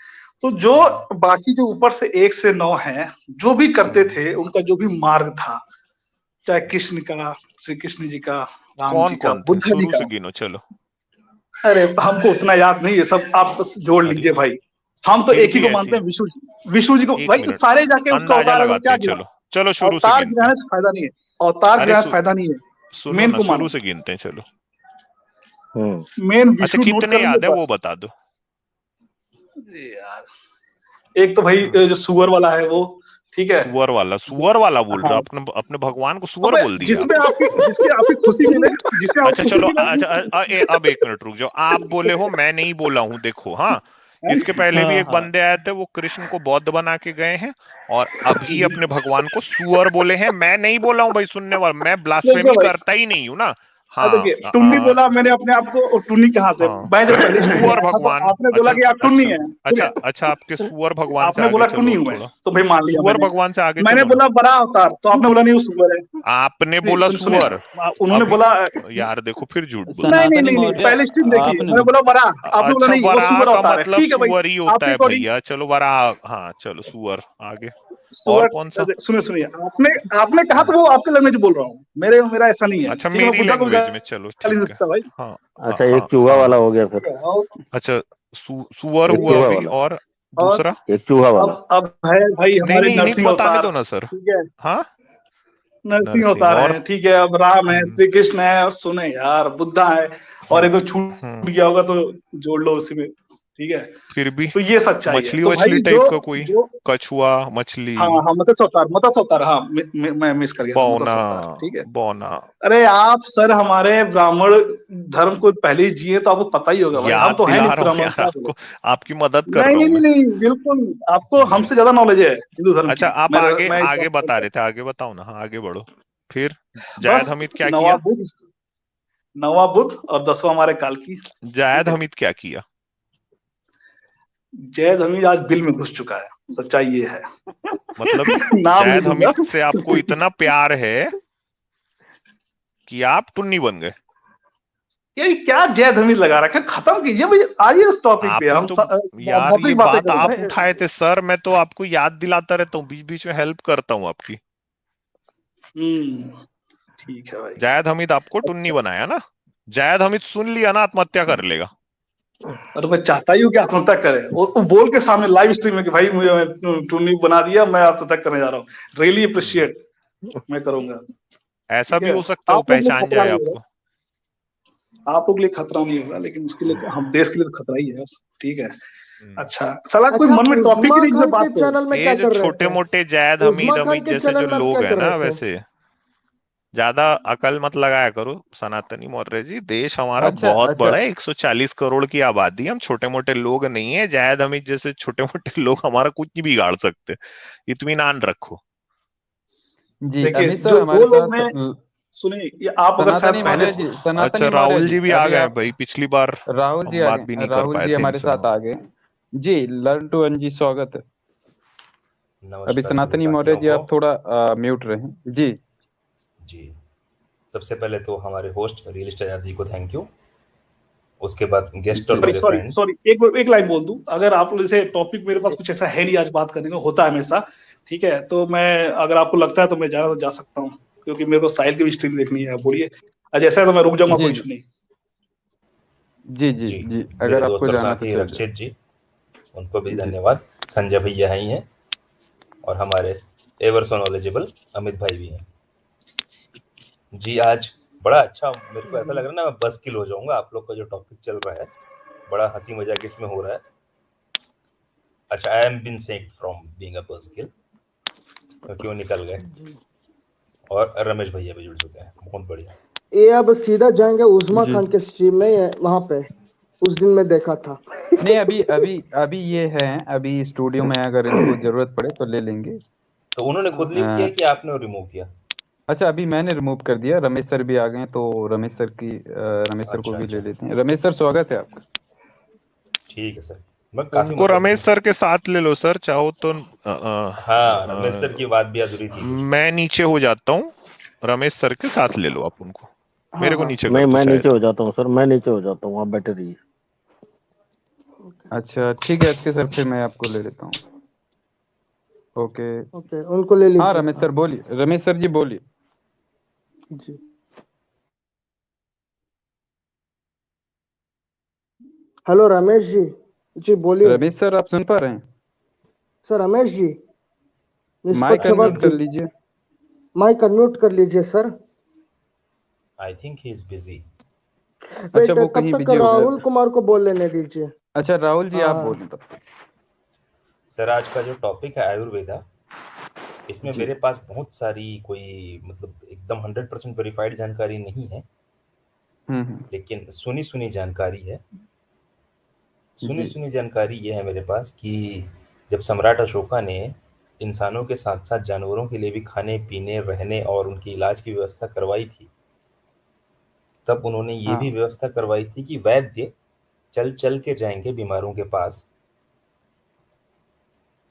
तो जो बाकी जो ऊपर से 1 से 9 हैं, जो भी करते थे उनका जो भी मार्ग था, चाहे कृष्ण का, श्री कृष्ण जी का, राम कौन जी का, कौन थे, बुद्धा जी शुरू का, से गिनो चलो। अरे हमको उतना याद नहीं है, सब आप बस जोड़ अरे लीजिए भाई, हम तो फिर एक ही भी को मानते ऐसी, हैं, विष्णु जी, विष्णु जी को एक भाई, मिनट, सारे जाके उसका अंदाजा अवतार है तो लगाते क्या हैं, गिना, चलो चलो शुरू से अवतार गिनते हैं। गिनाने से फायदा नहीं है, अवतार अरे गिनाने से फायदा नहीं है, सुनो मेन ना, को शुरू मानो, से गिनते हैं चलो। मेन अच्छा विष्णु नोट कितने कर लेंगे याद है वो बस। बता दो। अरे यार एक तो भाई जो सुअर वाला है वो, ठीक है, सुअर वाला बोल रहे हो, हाँ, अपने अपने भगवान को सुअर अब बोल दिया जिसमें आप। आपकी खुशी मिले, जिसमें आपको अच्छा खुशी चलो, मिले अच्छा अब एक मिनट रुक जाओ, आप बोले हो मैं नहीं बोला हूं, देखो हाँ, हैं? इसके पहले भी हाँ एक हाँ। बंदे आए थे, वो कृष्ण को बौद्ध बना के गए हैं, और अभी अपने भगवान को सुअर बोले हैं। मैं नहीं बोला हूं भाई, सुनने वाला, मैं देखो ब्लास्फेमी भाई, करता ही नहीं हूं ना। देखिए हाँ टुन्नी बोला मैंने अपने आप को, और टुन्नी कहाँ से, हाँ, मैं जब पहले स्ट्रीम में सुअर आया था तो भगवान, आपने बोला अच्छा कि आप टुन्नी अच्छा है, अच्छा सुनिए, अच्छा, आपके सुअर भगवान से आपने आगे बोला चलो टुन्नी अब हूं मैं, थोड़ा, तो भाई मान लिया सुअर मैंने भगवान से आगे मैंने चलो ना। बोला बड़ा अवतार, तो आपने बोला नहीं वो सुअर है, आपने बोला सुनिए सुनिए सुअर, उन्होंने अभी बोला, यार देखो फिर झूठ बोल रहे नहीं हो। नहीं सनातनी नहीं नहीं, मौर्य, पहले स्ट्रीम देखिए, आपने मैंने बोला बड़ा, आपने बोला अच्छा, नहीं वो वराह सुअर का अवतार है, मतलब ठीक है भाई, सुअर ही होता आपके है अकॉर्डिंग भैया, चलो वराह, हाँ चलो सुअर आगे। और सुअर, कौन सा? सुनिए सुनिए, आपने आपने कहा तो वो आपके लैंग्वेज बोल रहा हूँ, मेरा ऐसा नहीं है, अच्छा ठीक है, मैं मेरी बुद्धा को भी लैंग्वेज में, चलो गाली नहीं ठीक है। सकता भाई, हाँ हाँ अच्छा, एक हाँ चूहा वाला हाँ। हो गया फिर, ठीक है, और अच्छा सुअर एक हुआ चूहा अभी, वाला, और और दूसरा? एक चूहा वाला। अब है भाई नहीं हमारे नहीं नहीं, नरसिंह बताने अवतार, दो ना सर। ठीक है, हाँ, नरसिंह नरसिंह अवतार और है, ठीक है, अब राम है, हम्म श्री कृष्ण है, और सुने यार बुद्धा है, और एक दो छूट हम्म, गया होगा तो जोड़ लो उसी में, ठीक है, फिर भी तो ये सच्चाई है, मछली तो वछली भाई जो टाइप का कोई, जो कछुआ मछली, हाँ हाँ मत्स्य अवतार, हाँ मैं मिस कर गया था, बौना, मत्स्य अवतार, ठीक है। बौना। अरे आप सर हमारे ब्राह्मण धर्म को पहले ही जिए, तो आपको पता ही होगा भाई, हम याद तो है दिला नहीं रहा हूँ ब्राह्मण, यार क्या बोले, आपको, आपकी मदद कर नहीं रहा नहीं हूँ नहीं मैं। नहीं बिल्कुल, आपको हम्म, हमसे ज्यादा नॉलेज है हिंदू धर्म अच्छा की, आप आगे मैं इस बात आगे को बता मानता रहे थे, आगे बताओ ना, हाँ आगे बढ़ो। फिर हूं। जायद बस हमीद क्या किया? नवाब बुद्ध, नवाब बुद्ध और 10वां हमारे काल की, ठीक जायद है। हमीद क्या किया? जैद हमीद आज बिल में घुस चुका है, सच्चाई ये है। मतलब नाम नहीं जायद लूंगा, हमीद से आपको इतना प्यार है कि आप टुन्नी बन गए? ये क्या जैद हमीद लगा रखा है, खत्म कीजिए भाई, आइए इस टॉपिक पे, आप ही हम तो, यार ये भौतिक बातें बात करेंगे। आप उठाए थे सर, मैं तो आपको याद दिलाता रहता हूँ, बीच बीच में हेल्प करता हूँ आपकी। हम्म ठीक है भाई। जायद हमीद आपको टुन्नी अच्छा, बनाया ना, जायद हमीद सुन लिया ना आत्महत्या कर लेगा। और मैं चाहता ही हूँ कि आत्महत्या करे, वो बोल के सामने लाइव स्ट्रीम में कि भाई मुझे टूनी बना दिया, मैं आत्महत्या करने जा रहा हूँ। रियली अप्रिशिएट, मैं करूंगा। ऐसा ठीक भी है, हो सकता है वो आप लोग के लिए पहचान खतरा जाए नहीं आपको। होगा, आप लोग के लिए खतरा नहीं होगा, लेकिन उसके लिए हम देश के लिए तो खतरा ही है। ठीक है। हम्म। अच्छा, साला कोई अच्छा, आप मन में टॉपिक ही उस्मा नहीं जिससे खान के बात करो। चैनल में ये क्या जो कर रहे छोटे थे? मोटे जायद उस्मा हमीद खान हमीद के जैसे जो चैनल में आप क्या लोग हैं कर ना, रहे थे? वैसे ज्यादा अकल मत लगाया करो सनातनी मौर्य जी। देश हमारा अच्छा बहुत अच्छा बड़ा है, 140 करोड़ की आबादी है, हम छोटे मोटे लोग नहीं है। जायद हमीद जैसे छोटे मोटे लोग हमारा कुछ नहीं बिगाड़ सकते, इत्मीनान रखो। जी। देखिए, अमित सर जो दो हमारे लोग साथ हैं, सुनिए, ये आप अगर शायद सनातनी पहले मौर्य जी, अच्छा, सनातनी मौर्य राहुल जी, जी भी आ अभी गए आप भाई, पिछली बार राहुल जी हम आ बात भी गए, नहीं कर राहुल पाए जी थे हमारे इनसे। साथ आ गए। जी, लर्न टू अर्न जी, स्वागत है। अभी नमस्कार सभी सनातनी मौर्य साथियों जी को। आप थोड़ा म्यूट रहें जी। जी, सबसे पहले तो हमारे होस्ट रियलिस्ट आजाद जी को थैंक यू। उसके बाद गेस्ट और जी सॉरी मेरे सॉरी फ्रेंड। सॉरी, एक लाइन बोल दूं। अगर आप लोग जैसे टॉपिक, मेरे पास कुछ ऐसा है नहीं आज बात करने का, होता है हमेशा। ठीक है, तो मैं, अगर आपको लगता है तो मैं जाना तो जा सकता हूँ, क्योंकि मेरे को साहिल की भी स्ट्रीम देखनी है। आप बोलिए, जैसा है तो मैं रुक जाऊंगा, जी कोई जी इशू नहीं। जी जी जी, जी, मेरे अगर दोस्त आपको और जाना तो साथी चल रक्षित जी, उनको भी जाए जी। धन्यवाद। संजय भैया ही हैं, और हमारे एवर सो नॉलेजेबल अमित भाई भी हैं। जी, आज बड़ा अच्छा, मेरे को ऐसा लग रहा है ना, मैं बस किल हो जाऊंगा। आप लोग का जो टॉपिक चल रहा है, बड़ा हंसी मजाक इसमें हो रहा है। अच्छा, I am been saved from being a buzzkill, क्योंकि वो निकल गए, और रमेश भैया भी जुड़ चुके हैं। बहुत बढ़िया। ये अब सीधा जाएंगे उस्मा जी खान के स्ट्रीम में, वहां पे उस दिन मैं देखा था। नहीं, अभी अभी अभी ये है, अभी स्टूडियो में, अगर इनको जरूरत पड़े तो ले लेंगे। तो उन्होंने खुद लीव किया अ, कि आपने रिमूव किया? अच्छा, अभी मैंने रिमूव कर दिया, रमेश सर भी आ गए, तो रमेश सर को अच्छा भी ले अच्छा, लेते हैं। रमेश सर, स्वागत है आपका। ठीक है सर। मैं काफी उनको मतलब, रमेश सर के साथ ले लो सर, चाहो तो हाँ, रमेश सर की बात भी अधूरी थी कुछ। मैं नीचे हो जाता हूँ, रमेश सर के साथ ले लो आप उनको, हाँ मेरे को हाँ, नीचे नहीं, कर दो मैं चाहे नीचे तो। हो जाता हूँ सर, मैं नीचे हो जाता हूँ, आप बैठे रहिए। अच्छा ठीक है, एसके सर, फिर मैं आपको ले लेता हूँ। ओके। ओके, उनको ले हाँ लीजिए। रमेश हाँ सर बोलिए, रमेश सर जी बोलिए। जी। हेलो रमेश जी बोलिए। रमेश सर, आप सुन पा रहे हैं? सर रमेश जी, माइक निष्पक्ष अनम्यूट वक्त कर जी, लीजिए। माइक अनम्यूट कर लीजिए sir. I think he is busy. अच्छा, वेट, वो तब कहीं तक बिजी हो राहुल गया। कुमार को बोल लेने दीजिए। अच्छा, राहुल जी आप हाँ बोलें तब तक। सर, आज का जो टॉपिक है आयुर्वेदा, इसमें जी। मेरे पास बहुत सारी, कोई मतलब एकदम 100% वेरीफाइड जानकारी नहीं है, हम्म। लेकिन सुनी सुनी जानकारी है। सुनी जी। सुनी जानकारी ये है मेरे पास कि जब सम्राट अशोका ने इंसानों के साथ साथ जानवरों के लिए भी खाने पीने, रहने और उनके इलाज की व्यवस्था करवाई थी, तब उन्होंने ये भी हाँ व्यवस्था करवाई थी कि वैद्य चल चल के जाएंगे बीमारों के पास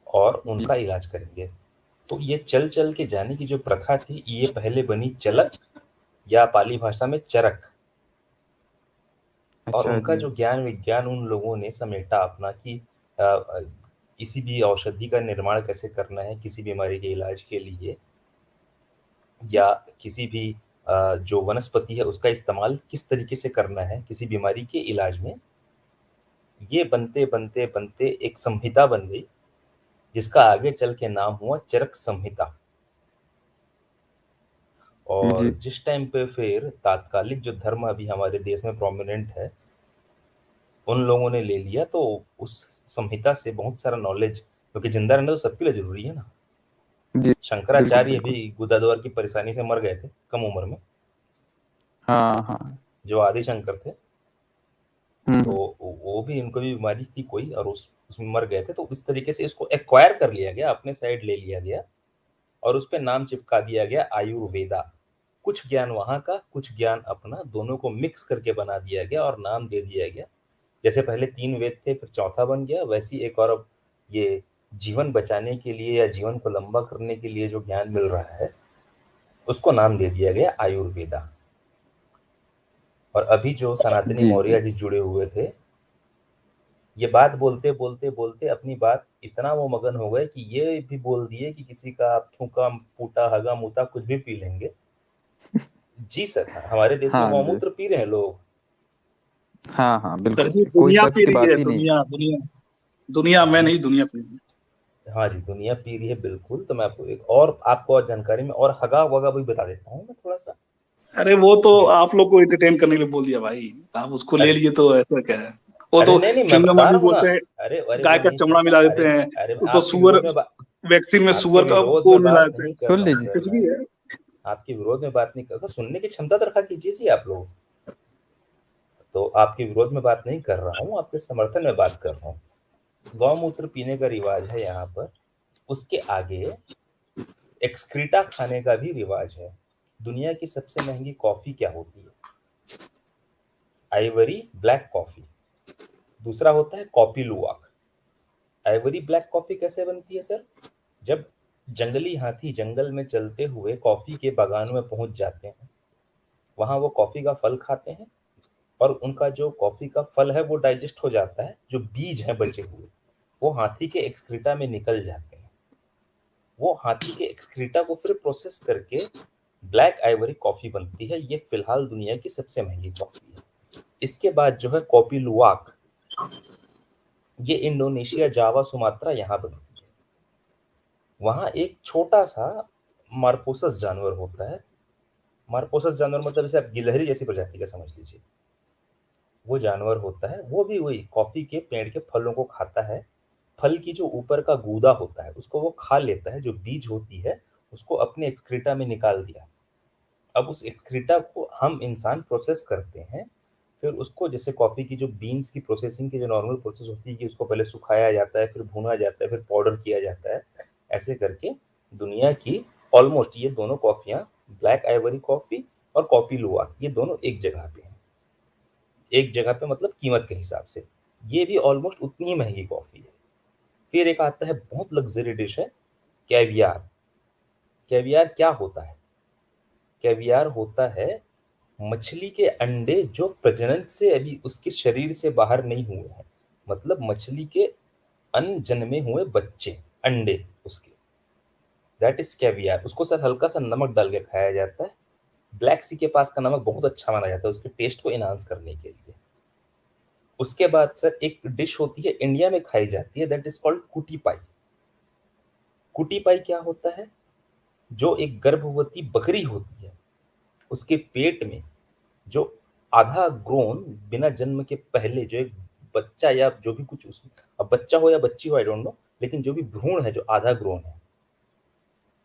और जी। उनका इलाज करेंगे। तो ये चल चल के जाने की जो प्रथा थी, ये पहले बनी चलक, या पाली भाषा में चरक। और अच्छा उनका जी। जो ज्ञान विज्ञान उन लोगों ने समेटा अपना, कि किसी भी औषधि का निर्माण कैसे करना है किसी बीमारी के इलाज के लिए, या किसी भी जो वनस्पति है उसका इस्तेमाल किस तरीके से करना है किसी बीमारी के इलाज में, ये बनते बनते बनते एक संहिता बन गई, जिसका आगे चल के नाम हुआ चरक संहिता। और जी। जिस टाइम पे फिर तात्कालिक जो धर्म अभी हमारे देश में प्रोमिनेंट है, उन लोगों ने ले लिया, तो उस संहिता से बहुत सारा नॉलेज, क्योंकि जिंदा रहना तो सबके लिए जरूरी है ना। जी। बिल्कुल शंकराचार्य भी बिल्कुल। गुदाद्वार की परेशानी से मर गए थे कम उम्र में, हाँ हाँ। जो आदि शंकर थे। तो हम्म। वो भी, उनको भी बीमारी थी कोई, और उसमें मर गए थे। तो इस तरीके से इसको एक्वायर कर लिया गया, अपने साइड ले लिया गया, और उस पे नाम चिपका दिया गया आयुर्वेदा। कुछ ज्ञान वहां का, कुछ ज्ञान अपना, दोनों को मिक्स करके बना दिया गया और नाम दे दिया गया। जैसे पहले 3 वेद थे, फिर चौथा बन गया, वैसी एक और अब ये जीवन बचाने के लिए या जीवन को लंबा करने के लिए जो ज्ञान मिल रहा है, उसको नाम दे दिया गया आयुर्वेदा। और अभी जो सनातनी जी मौर्य जी। जी जुड़े हुए थे, ये बात बोलते बोलते बोलते अपनी बात इतना वो मगन हो गए कि ये भी बोल दिए कि किसी का आप थूका फूटा हगा मूता कुछ भी पी लेंगे, जी सर, हमारे देश में हाँ जी, गौमूत्र पी रहे हैं लोग। हाँ हाँ सर बिल्कुल, जी कोई दुनिया शक पी की रही बात है, ही नहीं। दुनिया दुनिया दुनिया में जी नहीं, दुनिया पी रही है। हाँ जी, दुनिया पी रही है बिल्कुल। तो मैं आपको और जानकारी में और हगा वगा भी बता देता हूँ मैं थोड़ा सा। अरे वो तो जी, आप लोग को एंटरटेन करने के लिए बोल दिया भाई, आप उसको ले अरे लिए तो ऐसा क्या है। वो अरे तो नहीं नहीं, मैं च्युइंगम में बता भी रहा हूँ ना। बोलते हैं, अरे अरे गाय वो का नहीं चमड़ा सर, मिला अरे देते हैं, अरे वो तो आपके सुअर, विरोध में वैक्सीन में आपके सुअर का विरोध वो में मिला बात देते हैं। नहीं कर सुन रहा हूँ लीजिए, सर कुछ मैं। भी है। आपके विरोध में बात नहीं कर रहा, सुनने की क्षमता तो रखा कीजिए आप लोग। तो आपके विरोध में बात नहीं कर रहा हूँ, आपके समर्थन में बात कर रहा हूँ। गौमूत्र पीने का रिवाज है यहाँ पर। उसके आगे एक्सक्रीटा खाने का भी रिवाज है। दुनिया की सबसे महंगी कॉफी क्या होती है? Ivory black coffee. दूसरा होता है कॉपी लुवाक। आइवरी ब्लैक कॉफी कैसे बनती है सर? जब जंगली हाथी जंगल में चलते हुए कॉफी के बागान में पहुंच जाते हैं, वहां वो कॉफी का फल खाते हैं, और उनका जो कॉफी का फल है वो डाइजेस्ट हो जाता है, जो बीज हैं बचे हुए वो हाथी के एक्सक्रीटा में निकल जाते हैं। वो हाथी के एक्सक्रीटा को फिर प्रोसेस करके ब्लैक आइवरी कॉफी बनती है। ये फिलहाल दुनिया की सबसे महंगी कॉफी है। इसके बाद जो है कॉपी लुवाक, ये इंडोनेशिया, जावा, सुमात्रा यहाँ बनती है। वहाँ एक छोटा सा मार्पोसस जानवर होता है। मार्पोसस जानवर मतलब जैसे आप गिलहरी जैसी प्रजाति का समझ लीजिए। वो जानवर होता है, वो भी वही कॉफी के पेड़ के फलों को खाता है। फल की जो ऊपर का गूदा होता है उसको वो खा लेता है, जो बीज होती है उसको अपने एक्सक्रीटा में निकाल दिया। अब उस एक्सक्रीटा को हम इंसान प्रोसेस करते हैं। फिर उसको, जैसे कॉफी की जो बीन्स की प्रोसेसिंग की जो नॉर्मल प्रोसेस होती है कि उसको पहले सुखाया जाता है, फिर भुना जाता है, फिर पाउडर किया जाता है, ऐसे करके दुनिया की ऑलमोस्ट ये दोनों कॉफियाँ, ब्लैक आइवरी कॉफी और कॉपी लुआ, ये दोनों एक जगह पे हैं। एक जगह पे मतलब कीमत के हिसाब से ये भी ऑलमोस्ट उतनी ही महंगी कॉफी है। फिर एक आता है बहुत लग्जरी डिश है, कैवियार। कैवियार क्या होता है? कैवियार होता है मछली के अंडे जो प्रजनन से अभी उसके शरीर से बाहर नहीं हुए हैं, मतलब मछली के अनजन्मे हुए बच्चे, अंडे उसके, दैट इज कैवियार। उसको सर हल्का सा नमक डाल के खाया जाता है। ब्लैक सी के पास का नमक बहुत अच्छा माना जाता है उसके टेस्ट को इनहांस करने के लिए। उसके बाद सर एक डिश होती है इंडिया में खाई जाती है, दैट इज कॉल्ड कुटी पाई। कुटी पाई क्या होता है? जो एक गर्भवती बकरी होती है उसके पेट में जो आधा ग्रोन, बिना जन्म के पहले जो एक बच्चा या जो भी कुछ उसमें, अब बच्चा हो या बच्ची हो आई डोंट नो, लेकिन जो भी भ्रूण है जो आधा ग्रोन है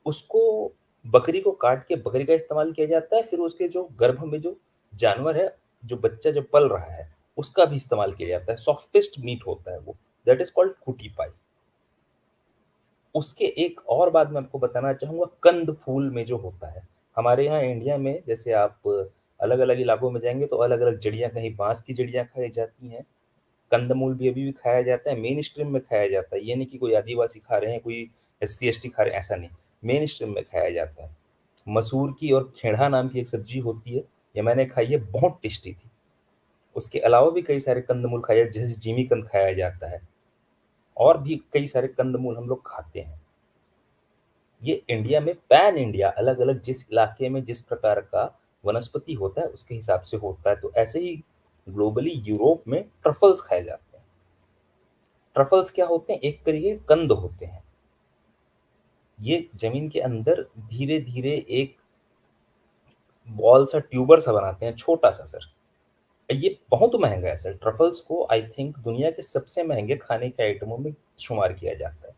उसको, बकरी को काट के बकरी का इस्तेमाल किया जाता है। फिर उसके जो गर्भ में जो जानवर है, जो बच्चा जो पल रहा है, उसका भी इस्तेमाल किया जाता है। सॉफ्टेस्ट मीट होता है वो, दैट इज कॉल्ड कुटी पाई। उसके एक और बात मैं आपको बताना चाहूंगा, कंद फूल में जो होता है हमारे यहाँ इंडिया में, जैसे आप अलग अलग इलाकों में जाएंगे तो अलग अलग जड़ियाँ, कहीं बांस की जड़ियाँ खाई जाती हैं, कंदमूल भी अभी भी खाया जाता है, मेन स्ट्रीम में खाया जाता है। ये नहीं कि कोई आदिवासी खा रहे हैं, कोई SC ST खा रहे हैं, ऐसा नहीं, मेन स्ट्रीम में खाया जाता है। मसूर की और खेड़ा नाम की एक सब्जी होती है, ये मैंने खाई है, बहुत टेस्टी थी। उसके अलावा भी कई सारे कंदमूल खाया, जैसे जिमीकंद खाया जाता है, और भी कई सारे कंदमूल हम लोग खाते हैं। ये इंडिया में पैन इंडिया अलग अलग जिस इलाके में जिस प्रकार का वनस्पति होता है उसके हिसाब से होता है। तो ऐसे ही ग्लोबली यूरोप में ट्रफल्स खाए जाते हैं। ट्रफल्स क्या होते हैं? एक तरीके के कंद होते हैं। ये जमीन के अंदर धीरे धीरे एक बॉल सा, ट्यूबर सा बनाते हैं, छोटा सा सर। ये बहुत महंगा है सर। ट्रफल्स को आई थिंक दुनिया के सबसे महंगे खाने के आइटमों में शुमार किया जाता है।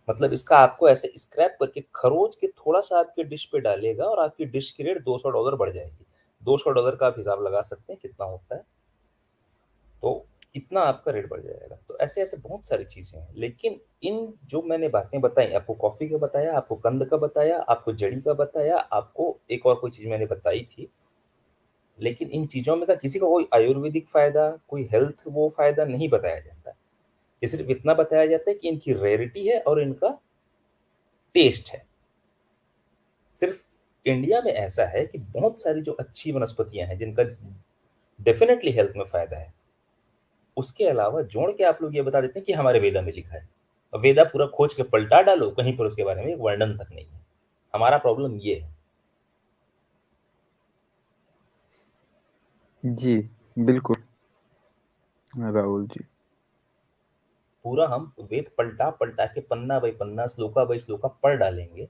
मतलब इसका आपको ऐसे स्क्रैप करके खरोच के थोड़ा सा आपके डिश पे डालेगा और आपकी डिश की रेट $200 बढ़ जाएगी। $200 का आप हिसाब लगा सकते हैं कितना होता है, तो इतना आपका रेट बढ़ जाएगा। तो ऐसे ऐसे बहुत सारी चीजें हैं, लेकिन इन जो मैंने बातें बताई, आपको कॉफी का बताया, आपको कंद का बताया, आपको जड़ी का बताया, आपको एक और कोई चीज मैंने बताई थी, लेकिन इन चीजों में का किसी को कोई आयुर्वेदिक फायदा, कोई हेल्थ वो फायदा नहीं बताया जाता। ये सिर्फ इतना बताया जाता है कि इनकी रेयरिटी है और इनका टेस्ट है। सिर्फ इंडिया में ऐसा है कि बहुत सारी जो अच्छी वनस्पतियां हैं जिनका डेफिनेटली हेल्थ में फायदा है, उसके अलावा जोड़ के आप लोग ये बता देते हैं कि हमारे वेदा में लिखा है। अब वेदा पूरा खोज के पलटा डालो, कहीं पर उसके बारे में एक वर्णन तक नहीं है। हमारा प्रॉब्लम ये है। जी बिल्कुल राहुल जी। पूरा हम वेद पलटा पलटा के पन्ना बाई पन्ना, श्लोका बाई श्लोका पढ़ डालेंगे,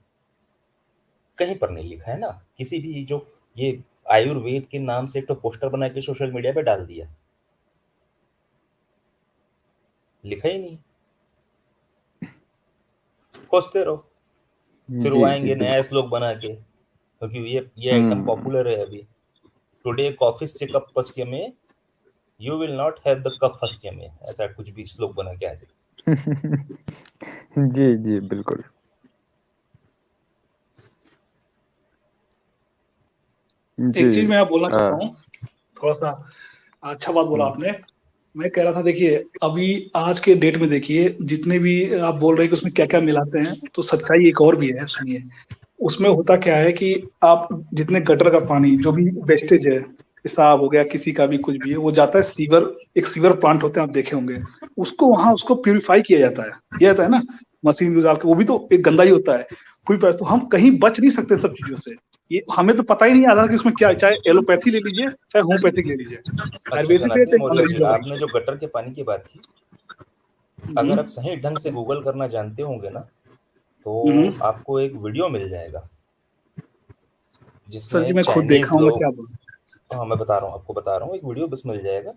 कहीं पर नहीं लिखा है ना। किसी भी जो ये आयुर्वेद के नाम से एक तो पोस्टर बना के सोशल मीडिया पे डाल दिया, लिखा ही नहीं। खोजते रहो, फिर वो जी आएंगे नया बिल्कुल। श्लोक बना के, क्योंकि ये आइटम पॉपुलर है अभी। टुडे कॉफी से कप पस्य में, you will not have the cough हस्य में, ऐसा कुछ भी श्लोक बना के आ जाए। जी जी बिल्कुल। जी एक चीज मैं बोलना चाहता हूँ, थोड़ा सा अच्छा बात बोला आपने। मैं कह रहा था, देखिए अभी आज के डेट में देखिए, जितने भी आप बोल रहे हैं कि उसमें क्या क्या मिलाते हैं, तो सच्चाई एक और भी है, सुनिए। उसमें होता क्या है कि आप जितने गटर का पानी जो भी वेस्टेज है, पेशाब हो गया, किसी का भी कुछ भी है, वो जाता है सीवर, एक सीवर प्लांट होते हैं, आप देखे होंगे, उसको वहां उसको प्यूरिफाई किया जाता है ना, मशीन डाल के, वो भी तो एक गंदा ही होता है। प्यूरिफाई, तो हम कहीं बच नहीं सकते सब चीजों से। ये हमें तो पता ही नहीं आता कि उसमें क्या है, चाहे एलोपैथी ले लीजिए चाहे होम्योपैथिक ले लीजिए, अच्छा आयुर्वेदिक है सनातन चाहे मौर्य अंग्रेजी जी, दवाई। आपने जो गटर के पानी की बात की, अगर आप सही ढंग से गूगल करना जानते होंगे ना, तो हम्म। आपको एक वीडियो मिल जाएगा सर जी, जिसमें मैं खुद चाइनीज देखा हूँ, मैं लोग, क्या बोलूं। हाँ मैं बता रहा हूँ, आपको बता रहा हूँ, एक वीडियो बस मिल जाएगा।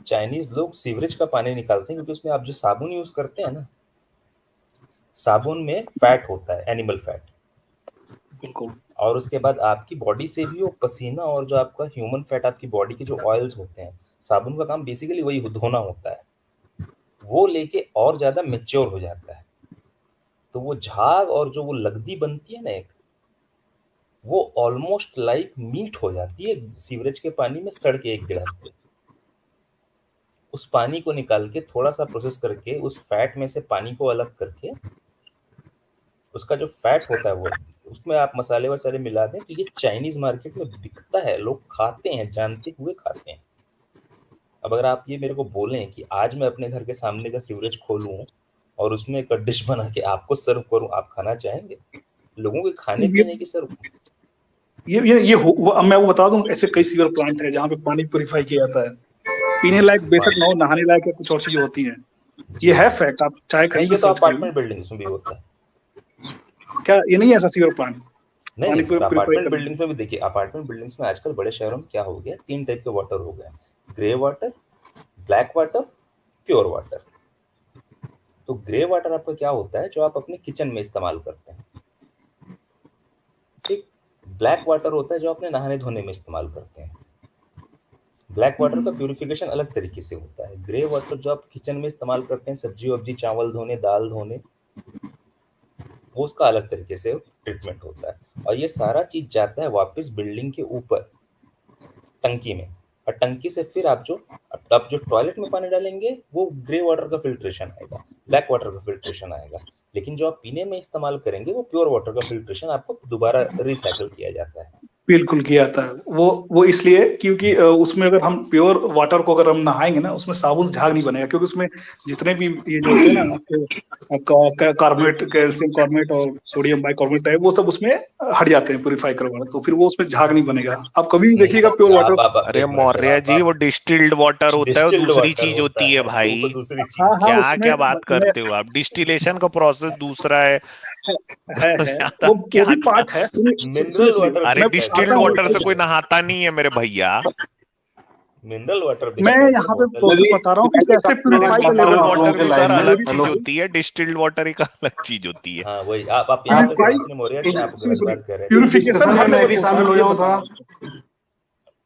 चाइनीज लोग सीवरेज का पानी निकालते हैं, क्योंकि उसमें आप जो साबुन यूज करते हैं ना, साबुन में फैट होता है, एनिमल फैट, बिल्कुल। और उसके बाद आपकी बॉडी से भी वो पसीना और जो आपका ह्यूमन फैट, आपकी बॉडी के जो ऑयल्स होते हैं, साबुन का काम बेसिकली वही धोना होता है, वो लेके और ज्यादा मेच्योर हो जाता है। तो वो झाग और जो वो लगदी बनती है ना एक, वो ऑलमोस्ट लाइक मीट हो जाती है सीवरेज के पानी में सड़ के एक गिलास पे। उस पानी को निकाल के थोड़ा सा प्रोसेस करके उस फैट में से पानी को अलग करके, उसका जो फैट होता है वो, उसमें आप मसाले वसाले मिला दें, तो ये चाइनीज मार्केट में बिकता है, लोग खाते हैं, जानते हुए खाते हैं। अब अगर आप ये मेरे को बोलें कि आज मैं अपने घर के सामने का सीवरेज खोलूं और उसमें एक डिश बना के आपको सर्व करूं, आप खाना चाहेंगे? लोगों के खाने ये पीने की सर, अब मैं वो बता दूं, ऐसे कई सीवर प्लांट है जहाँ पे पानी प्योरीफाई किया जाता है, पीने लायक बेशक ना हो, नहाने लायक या कुछ और चीजें होती हैं। जी ये है जी, फैक्ट, आप चाहे कहीं नहीं भी ये तो सर्च करिए। अपार्टमेंट बिल्डिंग्स में भी होता है। क्या ये नहीं है ऐसा सीवर प्लांट, नहीं पानी नहीं सर, प्योरीफाई अपार्टमेंट करने? बिल्डिंग्स में भी देखिए, अपार्टमेंट बिल्डिंग्स में आजकल बड़े शहरों में क्या हो गया, 3 टाइप के वाटर हो गए, grey water, black water, pure water. तो ग्रे वाटर आपका क्या होता है, जो आप अपने किचन में इस्तेमाल करते हैं, ठीक। ब्लैक वाटर होता है जो अपने नहाने धोने में इस्तेमाल करते हैं। ब्लैक वाटर का प्यूरिफिकेशन अलग तरीके से होता है। ग्रे वाटर जो आप किचन में इस्तेमाल करते हैं, सब्जी वब्जी चावल धोने, दाल धोने, वो उसका अलग तरीके से ट्रीटमेंट होता है। और ये सारा चीज जाता है वापस बिल्डिंग के ऊपर टंकी में, और टंकी से फिर आप जो टॉयलेट में पानी डालेंगे, वो ग्रे वाटर का फिल्ट्रेशन आएगा, ब्लैक वाटर का फिल्ट्रेशन आएगा। लेकिन जो आप पीने में इस्तेमाल करेंगे, वो प्योर वाटर का फिल्ट्रेशन आपको दोबारा रिसाइकल किया जाता है। बिल्कुल किया जाता है वो इसलिए क्योंकि उसमें अगर हम प्योर वाटर को अगर हम नहाएंगे ना, उसमें साबुन से झाग नहीं बनेगा, क्योंकि उसमें जितने भी ये जो होते हैं ना आपके कार्बोनेट, कैल्शियम कार्बोनेट और सोडियम बाइकार्बोनेट टाइप, वो सब उसमें हट जाते हैं प्योरीफाई करवाना, तो फिर वो उसमें झाग नहीं बनेगा। आप कभी भी नहीं देखिएगा सर, प्योर वाटर। आप अरे एक मिनट सर, मौर्य जी, वो डिस्टिल्ड वाटर होता है, वो डिस्टिल्ड दूसरी वाटर चीज होता होती है है, वो तो भाई। दूसरी हाँ चीज है। हाँ, क्या उसमें क्या बात करते हो आप, डिस्टिलेशन का प्रोसेस दूसरा है। है यार वो आप वो क्या भी क्या। पार्ट है, सुनिए मिनरल सुनिए, वाटर अरे मैं बिकता है सर, डिस्टिल्ड आता हूँ वाटर उसमें। से कोई नहाता नहीं है मेरे भैया। मिनरल वाटर मैं बिकता है सर यहाँ पे बोतल प्रोसेस में। बता रहा हूँ कि कैसे प्यूरिफाई का मिनरल लेवल वाटर भी सर अलग चीज प्यूरिफाई होती है, डिस्टिल्ड वाटर एक अलग चीज होती है। हाँ वही, आप यहाँ पे प्यूरिफाई सनातन मौर्य जी, आप सुनिए गलत सुनिए, बात कर रहे थे। प्यूरिफिकेशन हर लेवल पे होता है, मैं ये बता रहा हूँ।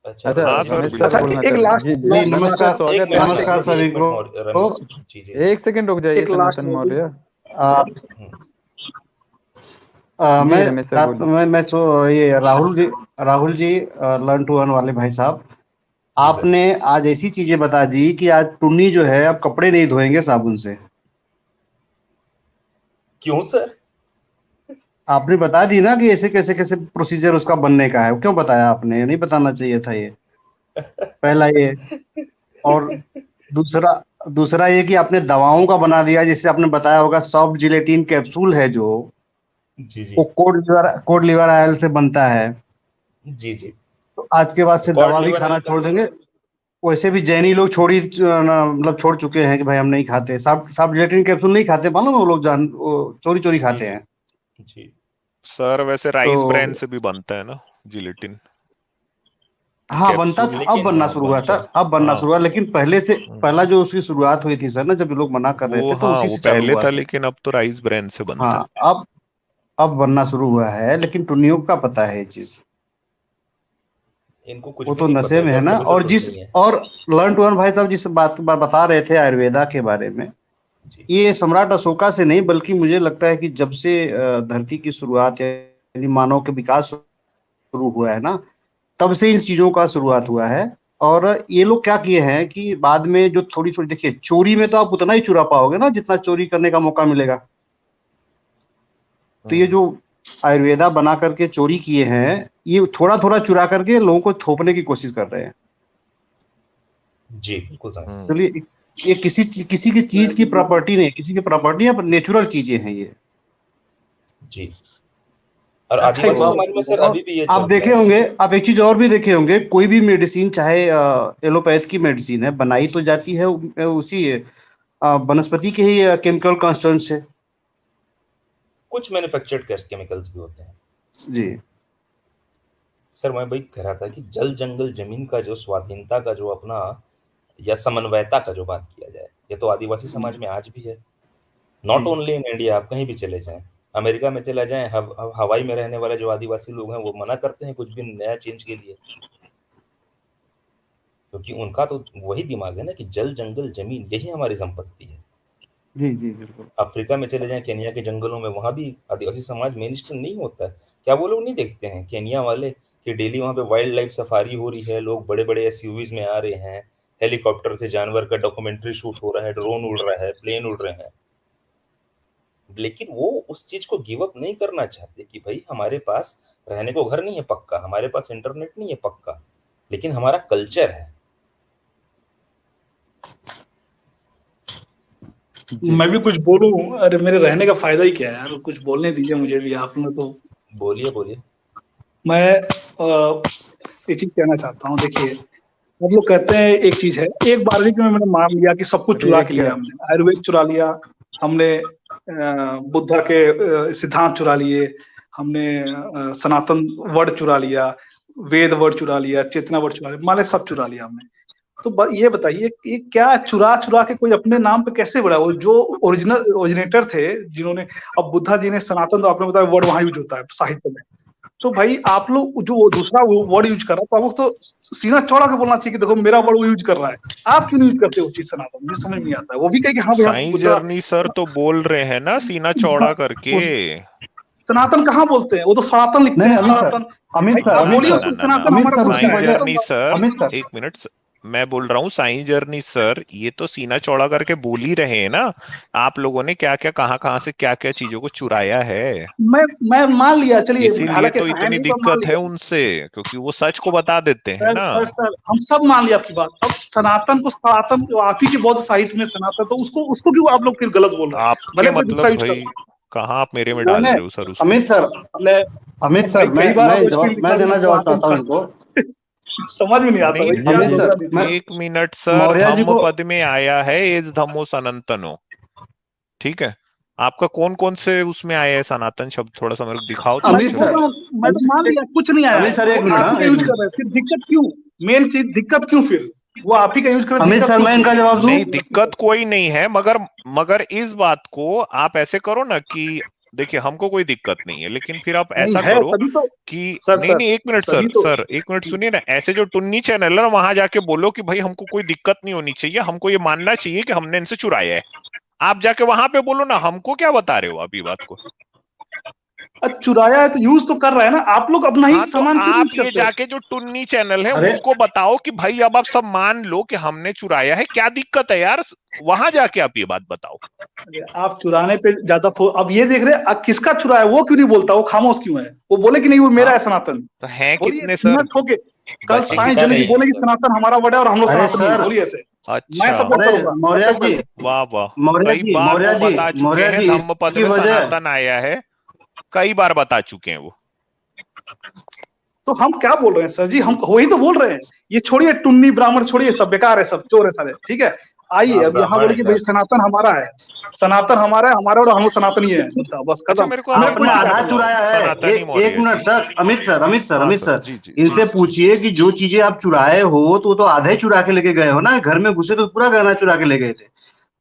अच्छा अच्छा हाँ रमेश जी सर, रमेश बोलिए। सर अच्छा, बिल्कुल। बोलना एक चाह रहे हैं। लास्ट जी जी लास्ट नमस्कार, एक स्वागत मिनट है सनातन आपका। जी, एक मिनट रमेश जी जी। एक सेकंड रुक जाइए एक लास्ट सनातन मौर्य। हम्म, जी रमेश सर बोलिए। मैं तो ये Rahul ji learn to earn वाले भाई साहब, जी सर। आपने आज ऐसी चीजें बता दी कि आज टुन्नी जो है अब कपड़े नहीं धोएंगे साबुन से। क्यों सर? आपने बता दी ना कि ऐसे कैसे कैसे प्रोसीजर उसका बनने का है, क्यों बताया आपने? नहीं बताना चाहिए था ये, पहला ये। और दूसरा दूसरा ये कि आपने दवाओं का बना दिया, जिससे आपने बताया होगा सॉफ्ट जिलेटिन कैप्सूल है जो, जी जी वो कोड लिवर ऑयल से बनता है। जी जी। तो आज के बाद से कॉड दवा भी लिवर खाना ऑयल का, छोड़ देंगे। वैसे भी जैनी लोग मतलब छोड़ चुके हैं कि भाई हम नहीं खाते, साफ जिलेटिन कैप्सूल नहीं खाते, मालूम है वो लोग चोरी चोरी जी खाते हैं। जी सर वैसे राइस ब्रांड तो से भी बनता है ना जिलेटिन हाँ बनता, कैप्सूल। अब बनना शुरू हुआ बनता सर, अब बनना हाँ शुरू हुआ, लेकिन पहला जो उसकी शुरुआत हुई थी सर ना, जब ये लोग मना कर रहे वो, थे तो हाँ उसी वो से चालू पहले हुआ था, था। लेकिन अब तो राइस ब्रांड से बनता हाँ है। अब बनना शुरू हुआ है, लेकिन टुन्नियों का पता है ये चीज, इनको कुछ वो भी तो नहीं पता नशे है में जो है ना। अभी तो टुन्नी है। और लर्न टू अर्न भाई साहब जिस बात बता रहे थे आयुर्वेदा के बारे में, जी ये सम्राट अशोका से नहीं, बल्कि मुझे लगता है कि जब से धरती की शुरुआत यानी मानव के विकास शुरू हुआ है ना, तब से इन चीजों का शुरुआत हुआ है। और ये लोग क्या किए हैं कि बाद में जो थोड़ी थोड़ी, देखिए चोरी में तो आप उतना ही चुरा पाओगे ना जितना चोरी करने का मौका मिलेगा। तो ये जो आयुर्वेदा बना करके चोरी किए हैं, ये थोड़ा थोड़ा चुरा करके लोगों को थोपने की कोशिश कर रहे हैं। जी बिल्कुल सही। चलिए, ये किसी की चीज की प्रॉपर्टी नहीं, किसी की प्रॉपर्टी है, नेचुरल चीजें हैं ये। जी और अच्छा एक आदिवासी बात समाज में सर और अभी भी ये आप चल रहा देखे है होंगे, कि आप एक चीज और भी देखे होंगे, कोई भी मेडिसिन चाहे एलोपैथ की मेडिसिन है, बनाई तो जाती है उसी वनस्पति के ही केमिकल कॉन्स्टिट्यूएंट से। कुछ मैन्युफैक्चर्ड केमिकल्स भी होते हैं। जी सर मैं भाई कह रहा था कि जल जंगल जमीन का जो स्वाधीनता का जो अपना या समन्वयता का जो बात किया जाए, ये तो आदिवासी समाज में आज भी है। नॉट जी ओनली इन इंडिया, आप कहीं भी चले जाएं, अमेरिका में चला जाएं, हवाई में रहने वाले जो आदिवासी लोग हैं वो मना करते हैं कुछ भी नया चेंज के लिए, क्योंकि उनका तो वही दिमाग है ना कि जल जंगल जमीन यही हमारी संपत्ति है। जी जी बिल्कुल। अफ्रीका में चले जाएं, केनिया के जंगलों में, वहां भी आदिवासी समाज मेन स्ट्रीम नहीं होता है। क्या वो लोग नहीं देखते हैं केनिया वाले कि डेली वहां पे वाइल्ड लाइफ सफारी हो रही है, लोग बड़े बड़े एसयूवीज में आ रहे हैं, हेलीकॉप्टर से जानवर का डॉक्यूमेंट्री शूट हो रहा है, ड्रोन उड़ रहा है, प्लेन उड़ रहे हैं, लेकिन वो उस चीज को गिव अप नहीं करना चाहते कि भाई हमारे पास रहने को घर नहीं है पक्का, हमारे पास इंटरनेट नहीं है पक्का, लेकिन हमारा कल्चर है। मैं भी कुछ बोलूं? अरे मेरे रहने का फायदा ही क्या है यार, कुछ बोलने दीजिए मुझे भी, आपने तो। बोलिए बोलिए। मैं एक चीज कहना चाहता हूँ, देखिए सब लोग कहते हैं एक चीज है, एक बार में मैंने मान लिया कि सब कुछ चुरा के लिया हमने, आयुर्वेद चुरा लिया हमने, बुद्धा के सिद्धांत चुरा लिए हमने, सनातन वर्ड चुरा लिया, वेद वर्ड चुरा लिया, चेतना वर्ड चुरा लिया, माने सब चुरा लिया हमने। तो ये बताइए ये क्या चुरा चुरा के कोई अपने नाम पे कैसे बढ़ा? वो जो ओरिजिनेटर थे जिन्होंने, अब बुद्धा जी ने सनातन, तो आपने बताया वर्ड वहां यूज होता है साहित्य में, तो भाई आप लोग जो दूसरा वर्ड यूज कर रहा है, तो आपको तो सीना चौड़ा के बोलना चाहिए कि देखो मेरा वर्ड वो यूज कर रहा है, आप क्यों नहीं यूज करते वो चीज सनातन? मुझे समझ नहीं आता है। वो भी कहे कि हाँ भैया साइंस बुद्धा, जर्नी सर तो बोल रहे हैं ना सीना चौड़ा करके। सनातन कहाँ बोलते हैं? वो तो सनातन लिखते हैं, सनातन। अमित सर, आप अमित बोलिए सर, उसको सनातन अमित हमारा सर, कुछ उसकी क्या है? वजह, जर्नी सर, अमित सर, एक मिनट मैं बोल रहा हूँ साइंस जर्नी सर, ये तो सीना चौड़ा करके बोल ही रहे हैं ना। आप लोगों ने क्या क्या कहाँ से क्या क्या चीजों को चुराया है, मैं मान लिया, चलिए इसीलिए हालांकि तो ऐसा है इतनी नहीं, पर मान दिक्कत है लिया। उनसे, क्योंकि वो सच को बता देते हैं सर ना। सर सर हम सब मान लिया आपकी बात। अब सनातन को, सनातन आप ही के बौद्ध साहित्य में सनातन, तो उसको उसको क्यों आप लोग फिर गलत बोल रहे हैं? आपके भले कोई दूसरा मतलब यूज कर भाई कहाँ आप मेरे में डाल मैंने, रहे हो सर उसको। अमित सर, ले, अमित भाई सर, कई बार आपको स्क्रीन मैं दिखा दी देना जवाब सनातन चाहता हूँ इनको। समझ में नहीं आता नहीं भाई क्या अमित बोल सर, रहा है। मैं एक मिनट सर, मौर्य जी धम्म को, पद में आया है एज धम्मो सनातनो, ठीक है। आपका कौन कौन से उसमें आया है सनातन शब्द, थोड़ा सा मेरे को दिखाओ तो मैं अमित तो अक्षरों बोल सर, में। रहा हूँ, मैं तो मान लिया कुछ नहीं आया अमित है, सर एक वो मिनट, आप ही का एक यूज मिनट, कर रहे हैं, फिर दिक्कत क्यों? मेन चीज दिक्कत क्यों? फिर वो आप ही का यूज कर रहे हैं, अमित दिक्कत सर क्यों मैं फिर? इनका जवाब दूं? नहीं दिक्कत कोई नहीं है, मगर मगर इस बात को आप ऐसे करो ना कि देखिए हमको कोई दिक्कत नहीं है, लेकिन फिर आप नहीं ऐसा है करो तभी तो। कि सर नहीं सर नहीं, एक मिनट तभी सर, तो। सर एक मिनट सुनिए ना, ऐसे जो टुन्नी चैनल है ना वहां जाके बोलो कि भाई हमको कोई दिक्कत नहीं होनी चाहिए, हमको ये मानना चाहिए कि हमने इनसे चुराया है। आप जाके वहां पे बोलो ना, हमको क्या बता रहे हो अभी बात को। चुराया है तो यूज तो कर रहा है ना, आप लोग अपना ही हाँ तो सामान क्यों आप यूज ये करते हैं? जाके जो टुन्नी चैनल है अरे उनको बताओ कि भाई अब आप सब मान लो कि हमने चुराया है, क्या दिक्कत है यार, वहां जाके आप ये बात बताओ। आप चुराने पे ज्यादा अब ये देख रहे हैं किसका चुराया, वो क्यों नहीं बोलता? वो खामोश क्यों है? वो बोले कि नहीं वो मेरा हाँ है सनातन। तो हैं बोलिए कितने सीना सर। ठोके, कल बस साइंस दिखता जने की नहीं है बोले कि सर। सनातन हमारा वर्ड है और हम लोग अरे सनातनी है, सर, बोलिए ऐसे। मैं अच्छा, सपोर्ट अरे करूंगा, मौर्य ऐसे जी, बोले। वाह वाह, मौर्य कई जी, बार मौर्य वो जी, बता चुके मौर्य हैं जी, धम्म पद इसकी में वजह, सनातन आया है, कई बार बता चुके हैं वो। तो हम क्या बोल रहे हैं सर जी, हम वही तो बोल रहे हैं। ये छोड़िए टुन्नी ब्राह्मण छोड़िए, सब बेकार है, सब चोर है सारे, ठीक है। आइए अब यहाँ बोले कि भाई सनातन हमारा है, सनातन हमारा है, हमारा और हम सनातनी है, मुद्दा बस अच्छा खत्म। मेरे को हमें आप कोई आपने बात आधा शिकायत नहीं। चुराया है। सनातनी एक मौर्य मिनट जी। सर, अमित सर, हाँ अमित सर, सर, जी जी इनसे जी। पूछिए कि जो चीजें आप चुराए हो तो वो तो आधे चुरा के लेके गए हो ना, घर में घुसे तो पूरा गहना चुरा के ले गए थे।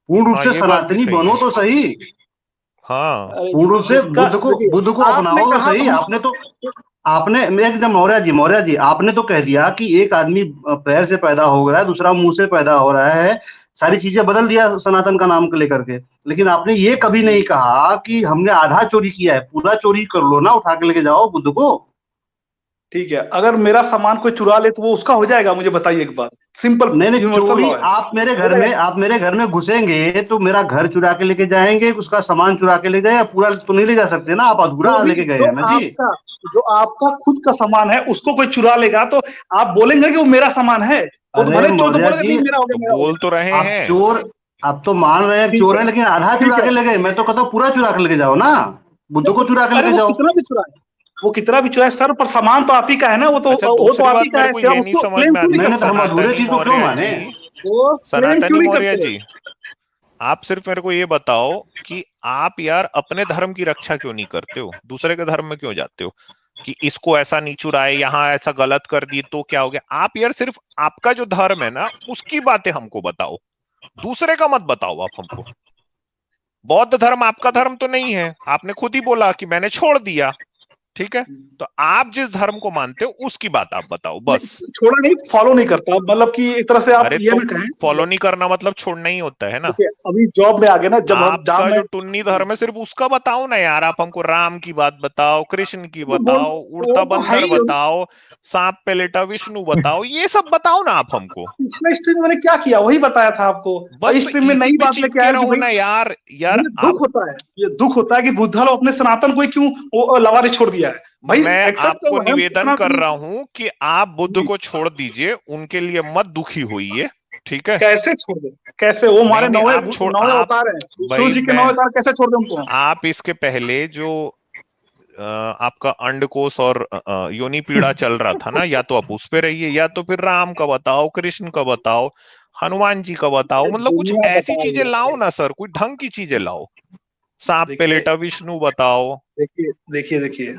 पूर्ण रूप हाँ से ये बात भी सनातनी सही बनो है। तो सही, हाँ अरे पूर्ण रूप से जिसका देखिए, बुद्ध को आपने अपनाओ तो कहा सही। तो आपने एकदम मौर्य जी आपने तो कह दिया कि एक आदमी पैर से पैदा हो रहा है, दूसरा मुंह से पैदा हो रहा है, सारी चीजें बदल दिया सनातन का नाम लेकर के। लेकिन आपने ये कभी नहीं कहा कि हमने आधा चोरी किया है, पूरा चोरी कर लो ना, उठा के लेके जाओ बुद्ध को। ठीक है, अगर मेरा सामान कोई चुरा ले तो वो उसका हो जाएगा, मुझे बताइए एक बात, सिंपल नहीं नहीं, यूनिवर्सल चोरी लॉ है, आप मेरे हो घर में, जाएगा। आप मेरे घर में घुसेंगे तो मेरा घर चुरा के लेके जाएंगे, उसका सामान चुरा के ले जाए, पूरा तो नहीं ले जा सकते ना, आप अधूरा जो भी लेके गए हैं ना जी। जो आपका खुद का सामान है उसको कोई चुरा लेगा तो आप बोलेंगे कि वो मेरा सामान है, वो तो अरे भले चोर तो मौर्य बोलेगा जी, नहीं मेरा हो तो गया, मेरा हो बोल गया। तो रहे आप हैं। चोर, आप तो मान रहे हैं ठीक चोर है, है, लेकिन आधा ठीक चुरा है। के ले गए। मैं तो कहता हूँ पूरा चुरा के लेके जाओ ना, बुद्ध को चुरा के अरे लेके वो जाओ। कितना भी चुराए, वो कितना भी चुराए सर, पर सामान तो आप ही का है ना, वो अच्छा तो दूसरी आप बात ही का मेरे है, को फिर ये आप नहीं उसको समझ क्लेम में क्यों नहीं आती, नहीं करते तो हम हैं? अधूरे सनातनी चीज को क्यों मौर्य माने। जी, वो क्लेम क्यों सनातनी नहीं मौर्य करते हैं? जी, आप सिर्फ मेरे को ये बताओ कि आप यार अपने धर्म की रक्षा क्यों नहीं करते हो, दूसरे के धर्म में क्यों जाते हो कि इसको ऐसा नहीं चुराए, यहाँ ऐसा गलत कर दिए तो क्या हो गया। आप यार सिर्फ आपका जो धर्म है ना उसकी बातें हमको बताओ, दूसरे का मत बताओ आप हमको। बौद्ध धर्म आपका धर्म तो नहीं है, आपने खुद ही बोला कि मैंने छोड़ दिया, ठीक है। तो आप जिस धर्म को मानते हो उसकी बात आप बताओ बस। नहीं, छोड़ा नहीं, फॉलो नहीं करता, मतलब कि एक तरह से आप अरे ये तो ना कहें। फॉलो नहीं करना मतलब छोड़ना ही होता है ना। देखिए अभी जॉब में आ गए ना, जब हम जॉब आपका में जो टुन्नी धर्म है सिर्फ उसका बताओ ना यार, आप हमको राम की बात बताओ, कृष्ण की तो बोल, बताओ, वो उड़ता तो है बंदर ही। बताओ, सांप पे लेटा विष्णु बताओ, ये सब बताओ ना आप हमको। पिछले स्ट्रीम में मैंने क्या किया वही बताया था आपको, और बस इस तो स्ट्रीम में इसी नई पे बात लेके चिपके आए कि रहो भाई ना यार। यार ये आप, दुख होता है, ये दुख होता है कि बुद्धा लोग अपने सनातन को ही क्यों वो लवारिस छोड़ दिया है। भाई मैं एक्सेप्ट आपको करो, हम निवेदन कर सनातन। रहा हूं कि आप बुद्ध जी, को छोड़ दीजिए, उनके लिए मत दुखी होइए, ठीक है। कैसे छोड़ दे, कैसे वो नहीं हमारे नहीं नौवे आप छोड़, नौवे आप, अवतार हैं, विष्णु भाई जी के मैं, नौवे अवतार, कैसे छोड़ दे उनको हम? आप इसके पहले जो आपका अंडकोश और योनि पीड़ा चल रहा था ना, या तो आप उस पे रहिए या तो फिर राम का बताओ, कृष्ण का बताओ, हनुमान जी का बताओ, अरे मतलब कुछ दुनिया ऐसी बता रही चीजें है। लाओ ना सर, कोई ढंग की चीजें लाओ। सांप पे देखिए लेटा विष्णु बताओ, देखिए देखिए देखिए,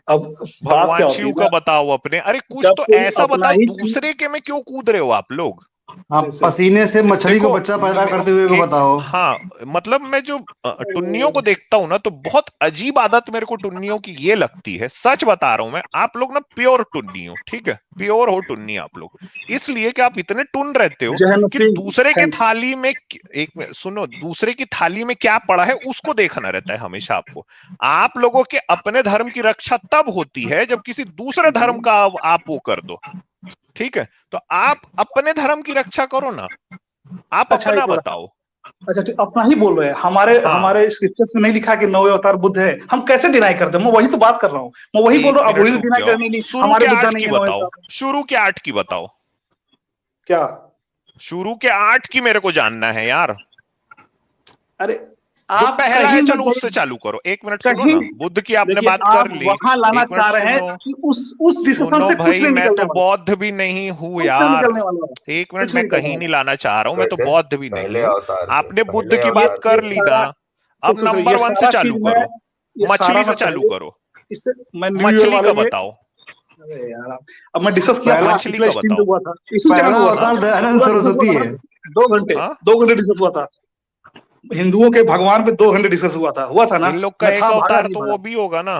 अब बात क्या भगवान होती शिव है का ना, बताओ अपने, अरे कुछ जब तो कोई ऐसा अपना बताओ, ही चीज, दूसरे के में क्यों कूद रहे हो आप लोग। आप जैसे पसीने से मछली को देखो बच्चा पैदा करते हुए को एक, बताओ। हाँ मतलब मैं जो टुन्नियों को देखता हूं ना तो बहुत अजीब आदत मेरे को टुन्नियों की ये लगती है, सच बता रहा हूं मैं। आप लोग ना प्योर टुन्नी हो, ठीक है, प्योर हो टुन्नी आप लोग, इसलिए कि आप इतने टुन रहते हो जहन कि सिंह, दूसरे के थैंक्स। थाली में, सुनो, दूसरे की थाली में क्या पड़ा है उसको देखना रहता है हमेशा आपको। आप लोगों के अपने धर्म की रक्षा तब होती है जब किसी दूसरे धर्म का आप वो कर दो, ठीक है। तो आप अपने धर्म की रक्षा करो ना, आप अच्छा अपना एक बात, बताओ। अच्छा ठीक, अपना ही बोल रहे हैं, हमारे हाँ हमारे स्क्रिप्चर्स में नहीं लिखा कि नौवे अवतार बुद्ध है, हम कैसे डिनाई करते हैं? मैं वही तो बात कर रहा हूँ, मैं वही बोल एक रहा हूँ, अब मिनट वही रुक डिनाई जाओ, करनी नहीं, शुरू हमारे के बुद्धा 8 नहीं की है नौवे बताओ, अवतार। शुरू के 8 की बताओ, क्या? शुरू के 8 की मेरे को जानना है यार। अरे जो आप पहला है कहीं भी चलो उससे जाइए, चालू करो, एक मिनट सुनो कहीं, ना, बुद्ध की आपने देखिए बात आप कर ली। वहां लाना एक मिनट चाह रहे हैं सुनो, कि उस डिसीजन सुनो से कुछ भाई, नहीं मैं निकलने तो वाला, बौद्ध भी नहीं हूं कुछ नहीं यार। निकलने वाला है, एक मिनट, कुछ मैं नहीं निकलने कहीं नहीं वाला लाना चाह रहा हूं, मैं तो वैसे बौद्ध भी नहीं पहले हूं। अवतार से, आपने बुद्ध पहले की है। बात अवतार ये कर से। ली ना, सारा, अब ये नंबर 1 से सारा चीज चालू मैं, करो, ये सारा मछली से मैं चालू पहले, करो, इससे मैं न्यू ईयर मछली वाले का में, बताओ, अरे यार अब मैं डिस्कस किया था ना, पहला मछली पिछला का स्ट्रीम पे बताओ। हुआ था, इसी जगह पहला पे हुआ था, अवतार दयानंद पूरा डिस्कस हुआ सरस्वती था है। ना, 2 घंटे, हाँ 2 घंटे डिस्कस हुआ था, हिंदुओं के भगवान पे 2 घंटे डिस्कस हुआ था ना, इन लोग का मैं एक था, भागा अवतार नहीं तो वो भागा। भी होगा ना,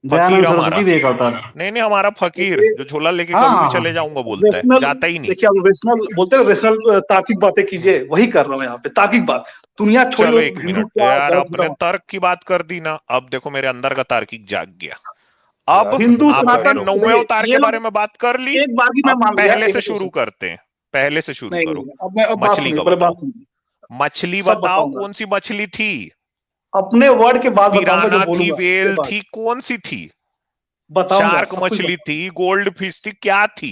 दयानंद फकीर हमारा। सरस्वती भी एक अवतार। नहीं नहीं, हमारा फकीर देखिए जो झोला लेके हाँ कभी भी हाँ हाँ। चले जाऊंगा बोलता है, रेशनल, जाता ही नहीं। देखिए आप रेशनल बोलते हैं, रेशनल तार्किक बातें कीजिए, वही कर रहा हूँ यहाँ पे, तार्किक बात, दुनिया चलो छोड़िए, एक हिंदू मिनट क्या यार, गलत अपने बताऊं। तर्क की बात कर दी ना, अब देखो मेरे अंदर का तार्किक जाग गया। ये अब आज तो हिंदू हिंदू का आपने सनातन, शो। नौवे अवतार देखिए ये के बारे लोग, में बात कर ली, एक बार की मैं अब मान लिया, पहले एक से मिनट शुरू सुनिए। करते हैं, पहले से शुरू नहीं करो। नहीं, अब बात मछली सुनिए, का पहले बात बताओ, सुनिए, मछली सब बताओ, बताऊंगा, कौन सी मछली थी। अपने वर्ड के बाद बताऊंगा, जो पिराना थी, बोलूंगा उसके वेल बाद थी, कौन सी थी, बताऊंगा, शार्क सब कुछ मछली बताऊंगा। थी, गोल्ड फिश थी, क्या थी।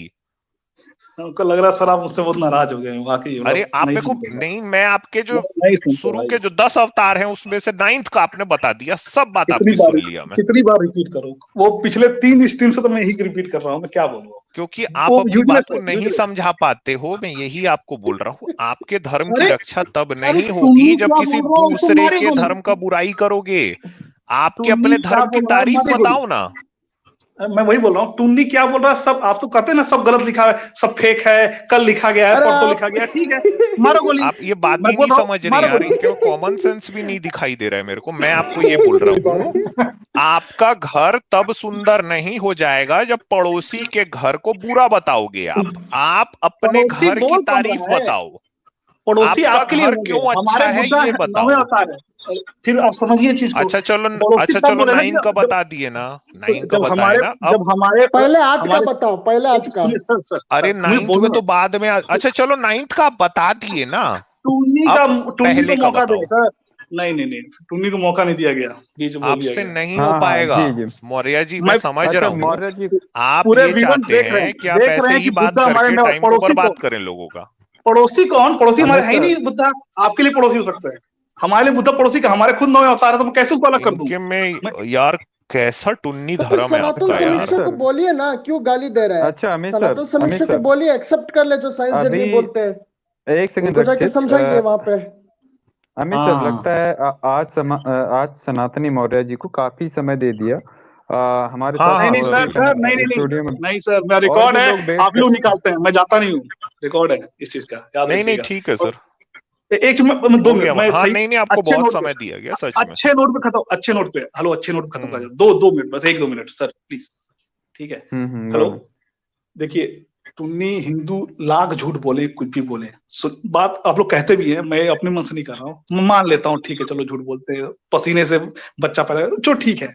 हमको लग रहा है सर आप मुझसे बहुत नाराज हो गए हैं वाकई। अरे आप नहीं मेरे को सुनते भाई, नहीं, मैं आपके जो नहीं सुनते शुरू भाई। के जो 10 अवतार हैं उसमें से 9th का आपने बता दिया, सब बात कितनी आपकी बार सुन लिया मैं। कितनी बार रिपीट करूं? वो पिछले 3 स्ट्रीम से तो मैं यही रिपीट कर रहा हूं, मैं क्या बोलूं? क्योंकि आप वो अपनी बात यूजलेस को है, नहीं यूजलेस। समझा पाते हो, मैं यही आपको बोल रहा हूँ। आपके धर्म की अरे रक्षा तब अरे नहीं टुन्नी होगी जब क्या किसी बोल रहा है उससे दूसरे मारी के गोली। धर्म का बुराई करोगे। आपके टुन्नी अपने क्या धर्म की बोल रहा है, तारीफ मारी गोली। बताओ ना। मैं वही बोल रहा हूँ, टुन्नी क्या बोल रहा है, सब आप तो कहते हैं ना सब गलत लिखा है, सब फेक है, कल लिखा गया है, अरे परसों आप लिखा गया है, ठीक है, मारो गोली। आप ये बात मैं ही बोल नहीं रहा हूँ समझ रहे मारो यार, गोली। इनके कॉमन सेंस भी नहीं दिखाई दे रहा है मेरे को। मैं आपको ये बोल रहा हूँ, आपका घर तब सुंदर नहीं हो जाएगा जब पड़ोसी के घर को बुरा बताओगे आप अपने पड़ोसी घर की बोल कौन तारीफ रहा है? बताओ। पड़ोसी आपका आपके लिए घर होंगे, क्यों हमारे अच्छा है बुद्धा ये नौवें बताओ। अवतार है। फिर आप समझिए चीज को, अच्छा चलो, पड़ोसी अच्छा तब चलो बोले ना 9 का जब बता दिए ना, 9 का जब बताए हमारे ना अब। जब हमारे पहले 8 का हमारे बताओ, पहले 8 का। सुनिए सर सर अरे सर मैं 9th में बोलूँ तो बाद में अच्छा चलो 9th का आप बता दिए ना, टुन्नी अब को पहले का मौका दें बताओ। सर। नहीं नहीं नहीं, टुन्नी को मौका नहीं दिया गया, ये जो बोल दिया आपसे गया। नहीं हो हाँ हाँ पाएगा जी जी। मौर्य जी, मैं मैं समझ अच्छा रहा हूँ। मौर्य जी, आप पूरे ये व्यूअर्स चाहते हैं कि आप देख रहे ऐसे हैं ही कि बात बुद्धा हमारे करके टाइम को पड़ोसी को, बर्बाद करें लोगों का। पड़ोसी पड़ोसी हमारे अमित है ही सर, नहीं बुद्धा। आपके लिए पड़ोसी हो सकते हैं, हमारे लिए बुद्धा पड़ोसी का, हमारे खुद 9वें अवतार है, तो मैं कैसे उसको अलग कर दूं? इनके में मैं यार कैसा टुन्नी तो फिर धर्म है सनातन आपका अमित यार। समीक्षा को सर, बोलिए ना, क्यों गाली दे रहा है? अच्छा अमित सर, सनातन समीक्षा को बोलिए एक्सेप्ट कर ले, जो साइंस अभी जर्नी बोलते हैं एक सेकंड उनको जाके रक्षित। समझाइए वहां पे। अमित सर, हाँ लगता है आज सनातनी मौर्य जी को काफी समय दे दिया। हमारे हाँ साथ नहीं हाँ नहीं सर, सर ठीक है। सर नहीं नहीं स्टूडियो में नहीं नहीं सर, मेरा और रिकॉर्ड भी है, लोग बैठ आप लोग निकालते हैं, मैं जाता नहीं हूँ, रिकॉर्ड है इस चीज का, याद नहीं नहीं रखिएगा। ठीक है और सर, एक चीज मैं 2 हो मिनट गया। मैं हाँ सही नहीं नहीं, आपको अच्छे बहुत नोट समय पे, दिया गया सच में। अच्छे नोट पे खत्म, अच्छे नोट पे, हेलो, अच्छे नोट पे खत्म कर दो, 2 मिनट बस, 1-2 मिनट सर प्लीज, ठीक है। हेलो, बोलो। देखिए, टुन्नी हिंदू लाख झूठ बोले, कुछ भी बोले, बात आप लोग कहते भी हैं, मैं अपने मन से नहीं कर रहा हूँ, मैं मान लेता हूँ, ठीक है, चलो झूठ बोलते हैं, पसीने से बच्चा पैदा, जो ठीक है,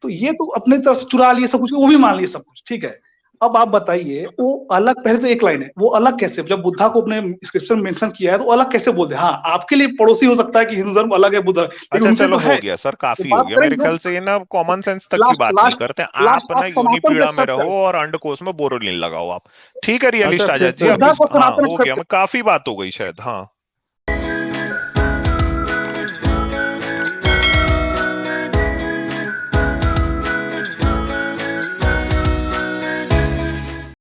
तो ये तो अपने तरफ से चुरा लिए सब कुछ, वो भी मान लिए सब कुछ, ठीक है। अब आप बताइए, वो अलग, पहले तो एक लाइन है, वो अलग कैसे, जब बुद्धा को अपने स्क्रिप्चर में मेंशन किया है तो अलग कैसे बोलते हैं? हाँ, आपके लिए पड़ोसी हो सकता है कि हिंदू धर्म अलग है, बुद्ध, लेकिन अच्छा उनके चलो तो हो है, गया सर, तो काफी हो बात गया मेरे करेंगे। ख्याल से। ये ना कॉमन सेंस तक की लास्ट बात नहीं लास्ट करते। लास्ट आप ना आप योनि सनातन को पीड़ा में एक्सेप्ट रहो करें, और अंडकोश में बोरोलिन लगाओ आप। ठीक है अच्छा रियलिस्ट फिर आजाद जी, से आप बुद्धा को हाँ सनातन हो गया, एक्सेप्ट, मैं काफी बात हो गई शायद। हाँ